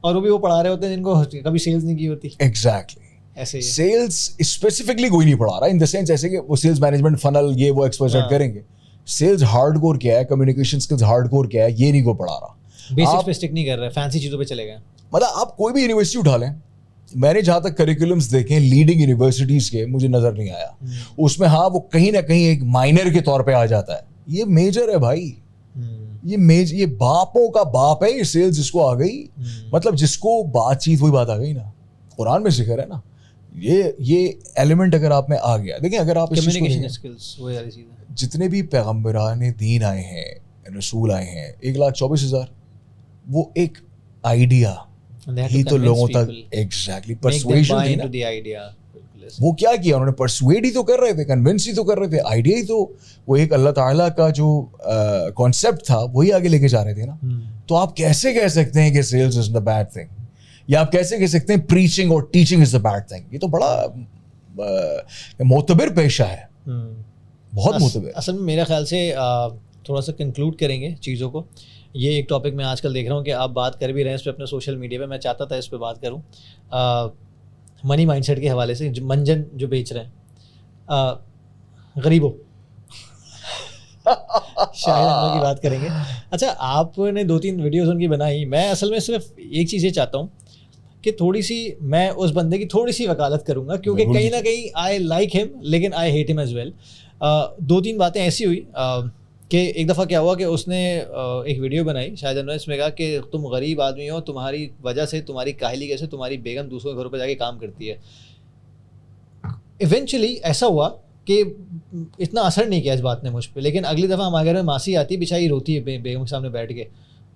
اور وہ بھی وہ پڑھا رہے ہوتے ہیں جن کو کبھی سیلز نہیں کی ہوتی. ایگزیکٹلی. ایسے سیلز اسپیسیفکلی کوئی نہیں پڑھا رہا ان دا سینس ایسے کہ وہ سیلز مینجمنٹ فنل یہ وہ ایکسپرٹ کریں گے. سیلز ہارڈ کور کیا ہے, کمیونیکیشن اسکلز ہارڈ کور کیا ہے, یہ نہیں کو پڑھا رہا. بیسکس پہ اسٹک نہیں کر رہے, فینسی چیزوں پہ چلے گئے. مطلب آپ کوئی بھی یونیورسٹی اٹھا لیں, میں نے جہاں تک کریکولمس دیکھیں لیڈنگ یونیورسٹیز کے, مجھے نظر نہیں آیا اس میں ہاں وہ کہیں نہ کہیں ایک مائنر کے طور پہ آ جاتا ہے. یہ میجر ہے بھائی, یہ باپوں کا باپ ہے یہ سیلز جس کو آ گئی. مطلب جس کو بات چیت وہی بات آ گئی نا, قرآن میں ذکر ہے نا, یہ ایلیمنٹ اگر آپ میں آ گیا. دیکھیں اگر آپ جتنے بھی پیغمبران دین آئے ہیں, رسول آئے ہیں, 1,24,000, وہ ایک آئیڈیا ہی تو لوگوں تک ایگزیکٹلی پرسویژن تھی نا. وہ کیا کیا انہوں نے, پرسویڈ ہی تو کر رہے تھے, کنونس ہی تو کر رہے تھے, آئیڈیا ہی تو وہ ایک اللہ تعالیٰ کا جو کانسیپٹ تھا وہی آگے لے کے جا رہے تھے نا. تو آپ کیسے کہہ سکتے ہیں کہ سیلز از دا بیڈ تھنگ, یا آپ کیسے کہہ سکتے ہیں پریچنگ اور teaching is the bad thing. یہ تو بڑا معتبر پیشہ ہے, بہت معتبر. اصل میں میرے خیال سے تھوڑا سا کنکلوڈ کریں گے چیزوں کو. یہ ایک ٹاپک میں آج کل دیکھ رہا ہوں کہ آپ بات کر بھی رہے ہیں اس پہ اپنے سوشل میڈیا پہ, میں چاہتا تھا اس پہ بات کروں. منی مائنڈ سیٹ کے حوالے سے منجن جو بیچ رہے ہیں غریبوں, شاید ہم لوگ کی بات کریں گے. اچھا, آپ نے 2-3 ویڈیوز ان کی بنائی. میں اصل میں صرف ایک چیز یہ چاہتا ہوں کہ تھوڑی سی میں اس بندے کی تھوڑی سی وکالت کروں گا, کیونکہ کہیں نہ کہیں آئی لائک ہم لیکن آئی ہیٹ ہم ایز ویل. 2-3 باتیں ایسی ہوئی کہ ایک دفعہ کیا ہوا کہ اس نے ایک ویڈیو بنائی, شاید انہوں نے اس میں کہا کہ تم غریب آدمی ہو, تمہاری وجہ سے, تمہاری کاہلی کی وجہ سے تمہاری بیگم دوسروں کے گھروں پہ جا کے کام کرتی ہے. ایونچولی ایسا ہوا کہ اتنا اثر نہیں کیا اس بات نے مجھ پہ, لیکن اگلی دفعہ ہمارے گھر میں ماسی آتی ہے, بیچاری روتی ہے بیگم کے سامنے بیٹھ کے,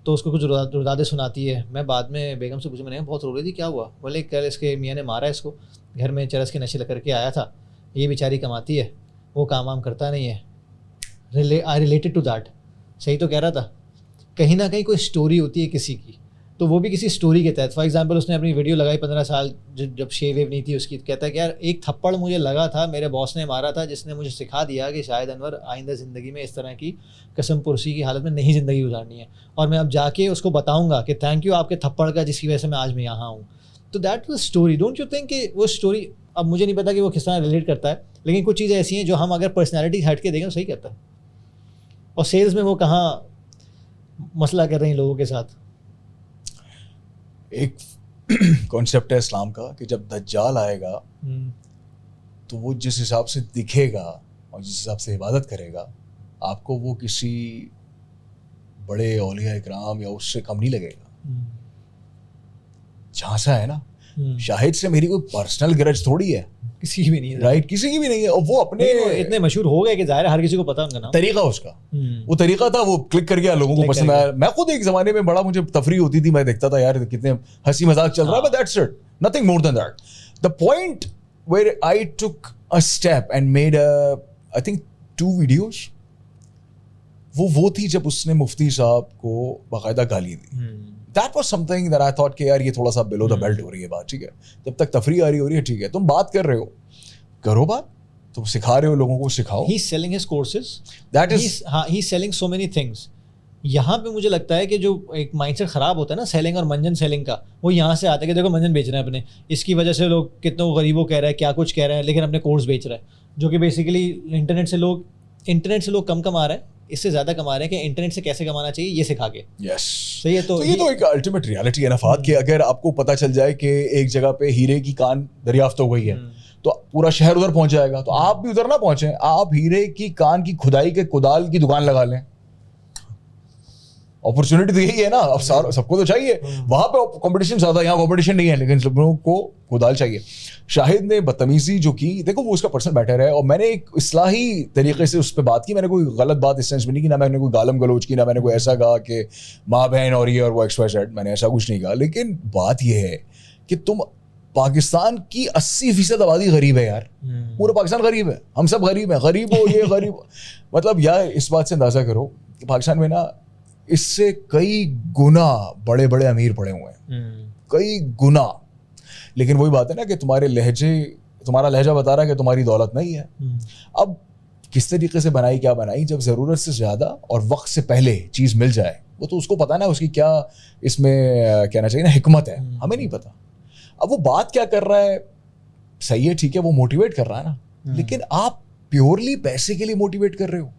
تو اس کو کچھ رودادیں سناتی ہے. میں بعد میں بیگم سے پوچھا, میں نے بہت رو رہی تھی, کیا ہوا؟ بولے کل اس کے میاں نے مارا ہے اس کو, گھر میں چرس کے نشے کر کے آیا تھا, یہ بیچاری کماتی ہے, وہ کام وام کرتا نہیں ہے. I related to that. صحیح تو کہہ رہا تھا. کہیں نہ کہیں کوئی اسٹوری ہوتی ہے کسی کی, تو وہ بھی کسی اسٹوری کے تحت. فار ایگزامپل اس نے اپنی ویڈیو لگائی 15 سال جب شیو ویو نہیں تھی اس کی, کہتا ہے کہ یار ایک تھپڑ مجھے لگا تھا, میرے باس نے مارا تھا, جس نے مجھے سکھا دیا کہ شاید انور آئندہ زندگی میں اس طرح کی قسم پرسی کی حالت میں نہیں زندگی گزارنی ہے, اور میں اب جا کے اس کو بتاؤں گا کہ تھینک یو آپ کے تھپڑ کا, جس کی وجہ سے میں آج میں یہاں ہوں. تو that was story. Don't you think کہ وہ اسٹوری, اب مجھے نہیں پتا کہ وہ کس طرح ریلیٹ کرتا ہے, لیکن کچھ چیزیں ایسی ہیں جو ہم اگر پرسنالٹی ہٹ کے دیکھیں تو صحیح کرتا ہے. اور سیلز میں وہ کہاں مسئلہ کر رہے ہیں لوگوں کے ساتھ. ایک کانسیپٹ ہے اسلام کا کہ جب دجال آئے گا تو وہ جس حساب سے دکھے گا اور جس حساب سے عبادت کرے گا, آپ کو وہ کسی بڑے اولیاء اکرام یا اس سے کم نہیں لگے گا. جھانسا ہے نا, شاہد سے میری کوئی پرسنل گرج تھوڑی ہے, کسی کی بھی نہیں ہے, رائٹ, کسی کی بھی نہیں ہے. اور وہ اپنے اتنے مشہور ہو گئے کہ ظاہر ہے ہر کسی کو پتا ان کا نام. طریقہ اس کا وہ طریقہ تھا, وہ کلک کر گیا, لوگوں کو پسند آیا. میں خود ایک زمانے میں بڑا مجھے تفریح ہوتی تھی, میں دیکھتا تھا یار کتنے ہنسی مذاق چل رہا ہے, but that's it, nothing more than that. The point where I took a step and made I think 2 videos, وہ تھی جب اس نے مفتی صاحب کو باقاعدہ گالی دی. That was something that I thought کہ یار یہ تھوڑا سا below the belt ہو رہی ہے بات. ٹھیک ہے, جب تک تفریح آ رہی ہو رہی ہے ٹھیک ہے, تم بات کر رہے ہو کرو بات, تم سکھا رہے ہو لوگوں کو سکھاؤ. He's selling his courses. That is he's selling so many things. یہاں پہ مجھے لگتا ہے کہ جو ایک مائنڈ سیٹ خراب ہوتا ہے نا سیلنگ اور منجن سیلنگ کا, وہ یہاں سے آتا ہے کہ دیکھو منجن بیچ رہے ہیں اپنے, اس کی وجہ سے لوگ کتنے غریبوں کہہ رہے ہیں, کیا کچھ کہہ رہے ہیں, لیکن اپنے کورس بیچ رہے ہیں, جو کہ بیسیکلی انٹرنیٹ سے لوگ کم کما رہے ہیں, اس سے زیادہ کما رہے ہیں کہ انٹرنیٹ سے کیسے کمانا چاہیے یہ سکھا کے. یس, صحیح ہے. تو یہ تو ایک الٹیمیٹ ریالٹی ہے نفات, کہ اگر آپ کو پتہ چل جائے کہ ایک جگہ پہ ہیرے کی کان دریافت ہو گئی ہے تو پورا شہر ادھر پہنچ جائے گا, تو آپ بھی ادھر نہ پہنچیں, آپ ہیرے کی کان کی کھدائی کے کدال کی دکان لگا لیں. اپرچونیٹی تو یہی ہے نا, اب سب کو تو چاہیے. وہاں پہ کمپٹیشن زیادہ, یہاں کمپٹیشن نہیں ہے, لیکن سب لوگوں کو کدال چاہیے. شاہد نے بدتمیزی جو کی, دیکھو وہ اس کا پرسنل میٹر ہے, اور میں نے ایک اصلاحی طریقے سے اس پہ بات کی. میں نے کوئی غلط بات اس سینس میں نہیں کی, نہ میں نے کوئی گالم گلوچ کی, نہ میں نے کوئی ایسا کہا کہ ماں بہن اور یہ اور وہ ایکس وائی زیڈ, میں نے ایسا کچھ نہیں کہا. لیکن بات یہ ہے کہ تم پاکستان کی 80% آبادی غریب ہے یار, پورا پاکستان غریب ہے, ہم سب غریب ہیں, غریب ہو یہ غریب, مطلب یار اس بات سے اندازہ کرو کہ پاکستان میں نا اس سے کئی گنا بڑے بڑے امیر پڑے ہوئے ہیں, کئی گنا. لیکن وہی بات ہے نا کہ تمہارا لہجہ بتا رہا ہے کہ تمہاری دولت نہیں ہے. اب کس طریقے سے بنائی, کیا بنائی, جب ضرورت سے زیادہ اور وقت سے پہلے چیز مل جائے وہ تو اس کو پتا نا اس کی کیا اس میں کہنا چاہیے نا حکمت ہے, ہمیں نہیں پتا. اب وہ بات کیا کر رہا ہے صحیح ہے, ٹھیک ہے, وہ موٹیویٹ کر رہا ہے نا, لیکن آپ پیورلی پیسے کے لیے موٹیویٹ کر رہے ہو.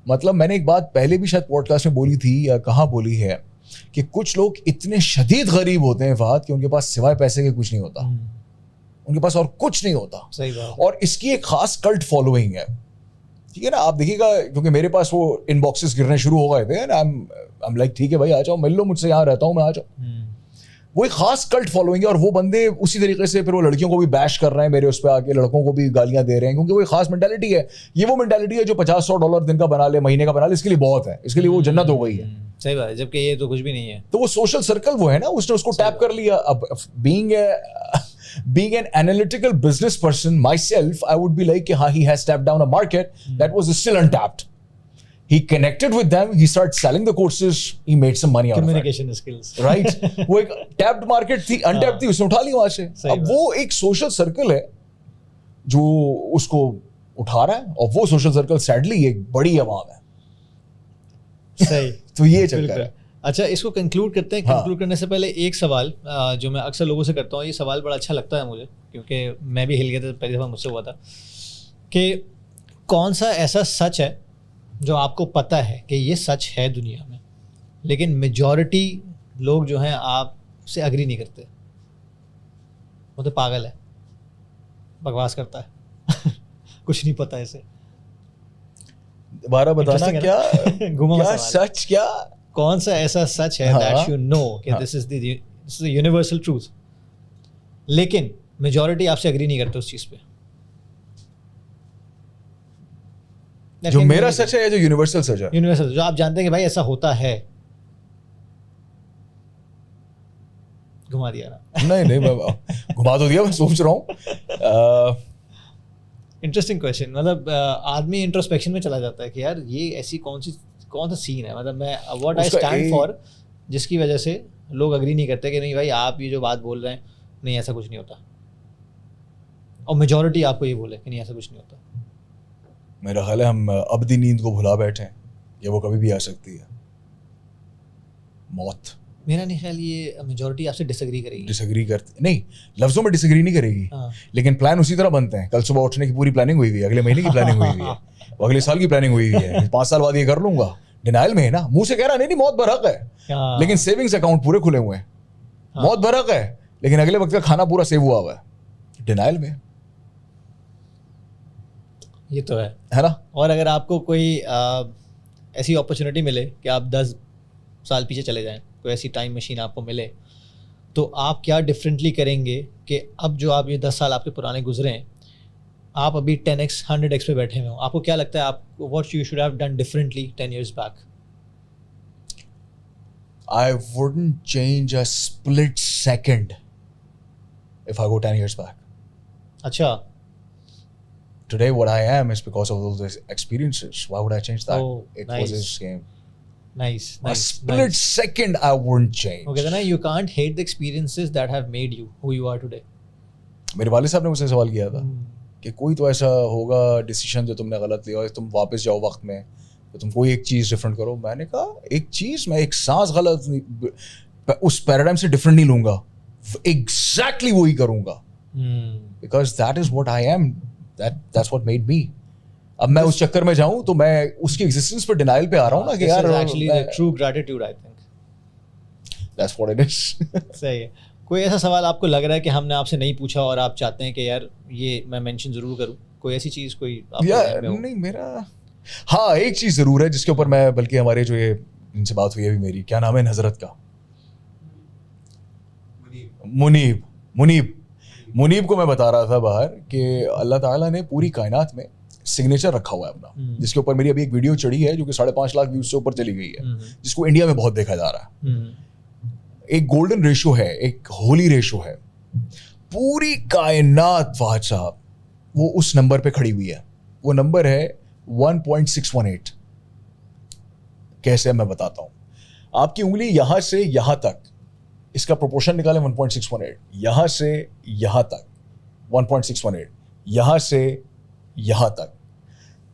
مطلب میں نے ایک بات پہلے بھی شاید پوڈ کاسٹ میں بولی تھی یا کہاں بولی ہے کہ کچھ لوگ اتنے شدید غریب ہوتے ہیں فہد کہ ان کے پاس سوائے پیسے کے کچھ نہیں ہوتا, ان کے پاس اور کچھ نہیں ہوتا. اور اس کی ایک خاص کلٹ فالوئنگ ہے, ٹھیک ہے نا. آپ دیکھیے گا کیونکہ میرے پاس وہ ان باکسز گرنے شروع ہو گئے تھے نا, لائک ٹھیک ہے بھائی آ جاؤ مل لو مجھ سے, یہاں رہتا ہوں میں, آ جاؤ. وہ ایک خاص کلٹ فالوئنگ ہے, اور وہ بندے اسی طریقے سے پھر وہ لڑکیوں کو بھی بیش کر رہے ہیں میرے اس پہ آ کے, لڑکوں کو بھی گالیاں دے رہے ہیں, کیونکہ وہ ایک خاص مینٹیلٹی ہے. یہ وہ مینٹیلٹی ہے جو $50-100 دن کا بنا لے, مہینے کا بنا لے, اس کے لیے بہت ہے, اس کے لیے وہ جنت ہو گئی ہے. صحیح بات ہے, جبکہ یہ تو کچھ بھی نہیں ہے. تو وہ سوشل سرکل وہ ہے نا, اس نے اس کو ٹیپ کر لیا. اب being an analytical business person myself, I would be like he has tapped down a market that was still untapped. He connected with them, he started selling the courses, he made some money out of it. Communication skills. Right? وہ ایک tapped market تھی, untapped تھی, اس نے اٹھا لی وہاں سے. اب وہ ایک سوشل سرکل ہے جو اس کو اٹھا رہا ہے, اور وہ سوشل سرکل سیڈلی ایک بڑی عوام ہے. صحیح. تو یہ چکر ہے. اچھا, اس کو کنکلوڈ کرتے ہیں. کنکلوڈ کرنے سے پہلے ایک سوال جو میں اکثر لوگوں سے کرتا ہوں, یہ سوال بڑا اچھا لگتا ہے مجھے, کیونکہ میں بھی ہل گیا تھا پہلی دفعہ مجھ سے ہوا تھا, کہ کون سا ایسا سچ ہے جو آپ کو پتہ ہے کہ یہ سچ ہے دنیا میں, لیکن میجورٹی لوگ جو ہیں آپ سے اگری نہیں کرتے, وہ تو پاگل ہے, بکواس کرتا ہے, کچھ نہیں پتہ اسے. دوبارہ بتانا کیا سچ, کیا کون سا ایسا سچ ہے that you know کہ this is the universal truth, لیکن میجورٹی آپ سے اگری نہیں کرتے اس چیز پہ. جو میرا سچ ہے, جو یونیورسل سچ ہے, یونیورسل جو آپ جانتے ہیں کہ بھائی ایسا ہوتا ہے. گھما دیا نا؟ نہیں گھما تو دیا, میں سوچ رہا ہوں. Interesting question. مطلب آدمی انٹروسپیکشن میں چلا جاتا ہے کہ یار یہ ایسی کون سا سین ہے, مطلب میں واٹ آئی اسٹینڈ فار, جس کی وجہ سے لوگ اگری نہیں کرتے کہ نہیں بھائی آپ یہ جو بات بول رہے ہیں نہیں ایسا کچھ نہیں ہوتا, اور میجورٹی آپ کو یہ بولے کہ نہیں ایسا کچھ نہیں ہوتا. میرا خیال ہے ہم ابدی نیند کو بھلا بیٹھے ہیں, یا وہ کبھی بھی آ سکتی ہے, موت. میرا نہیں خیال یہ میجورٹی آپ سے ڈس ایگری کرے گی. ڈس ایگری کرتے نہیں, لفظوں میں ڈس ایگری نہیں کرے گی, لیکن پلان اسی طرح بنتے ہیں. کل صبح اٹھنے کی پوری پلاننگ ہوئی ہوئی ہے, اگلے مہینے کی پلاننگ ہوئی ہوئی ہے, اگلے سال کی پلاننگ ہوئی ہوئی ہے, 5 سال بعد یہ کر لوں گا. ڈینائل میں ہے نا, منہ سے کہہ رہا نہیں موت برحق ہے, لیکن سیونگز اکاؤنٹ پورے کھلے ہوئے ہیں. موت برحق ہے لیکن اگلے وقت کا کھانا پورا سیو ہوا ہوا ہے. ڈینائل میں یہ تو ہے نا. اور اگر آپ کو کوئی ایسی اپرچونیٹی ملے کہ آپ 10 سال پیچھے چلے جائیں, کوئی ایسی ٹائم مشین آپ کو ملے, تو آپ کیا ڈفرینٹلی کریں گے کہ اب جو آپ یہ 10 سال آپ کے پرانے گزرے ہیں, آپ ابھی 10x 100x پہ بیٹھے ہوئے ہوں, آپ کو کیا لگتا ہے آپ what you should have done differently 10 years back? I wouldn't change a split second if I go 10 years back. اچھا. Today what I am is because of all those experiences. Why would I change that? Oh, it nice. was his game. Nice. A split second I wouldn't change. Okay, then you can't hate the experiences that have made you who you are today. میرے والد صاحب نے مجھ سے سوال کیا تھا کہ کوئی تو ایسا ہوگا ڈیسیشن جو تم نے غلط لیا, اور تم واپس جاؤ وقت میں تو تم کوئی ایک چیز ڈفرینٹ کرو. میں نے کہا ایک چیز, میں ایک سانس غلط اس پیراڈائم سے ڈفرینٹ نہیں لوں گا, ایگزیکٹلی وہی کروں گا, because that is what I am, that's what made me. اب میں اس چکر میں جاؤں تو میں اس کی ایگزسٹنس پہ ڈینائل پہ آ رہا ہوں نا کہ یار actually true gratitude I think. That's what it is. صحیح ہے. کوئی ایسا سوال آپ کو لگ رہا ہے کہ ہم نے آپ سے نہیں پوچھا اور آپ چاہتے ہیں کہ یار یہ میں مینشن ضرور کروں, کوئی ایسی چیز کوئی نہیں میرا, ہاں ایک چیز ضرور ہے جس کے اوپر میں, بلکہ ہمارے جو یہ ان سے بات ہوئی ہے ابھی میری, کیا نام ہے حضرت کا, منیب کو میں بتا رہا تھا باہر کہ اللہ تعالیٰ نے پوری کائنات میں سگنیچر رکھا ہوا ہے اپنا, جس کے اوپر میری ابھی ایک ویڈیو چڑھی ہے جو کہ 5.5 لاکھ ویوز سے اوپر چلی گئی ہے, جس کو انڈیا میں بہت دیکھا جا رہا ہے. ایک گولڈن ریشو ہے, ایک ہولی ریشو ہے, پوری کائنات فہد صاحب وہ اس نمبر پہ کھڑی ہوئی ہے. وہ نمبر ہے 1.618. کیسے میں بتاتا ہوں, آپ کی انگلی یہاں سے یہاں تک, اس کا پروپورشن نکالیں 1.618, یہاں سے یہاں تک 1.618, یہاں سے یہاں تک,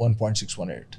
1.618.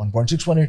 1.618.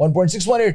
1.618.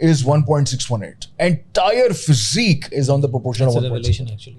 is 1.618. Entire physique is on the proportion of 1.618 actually.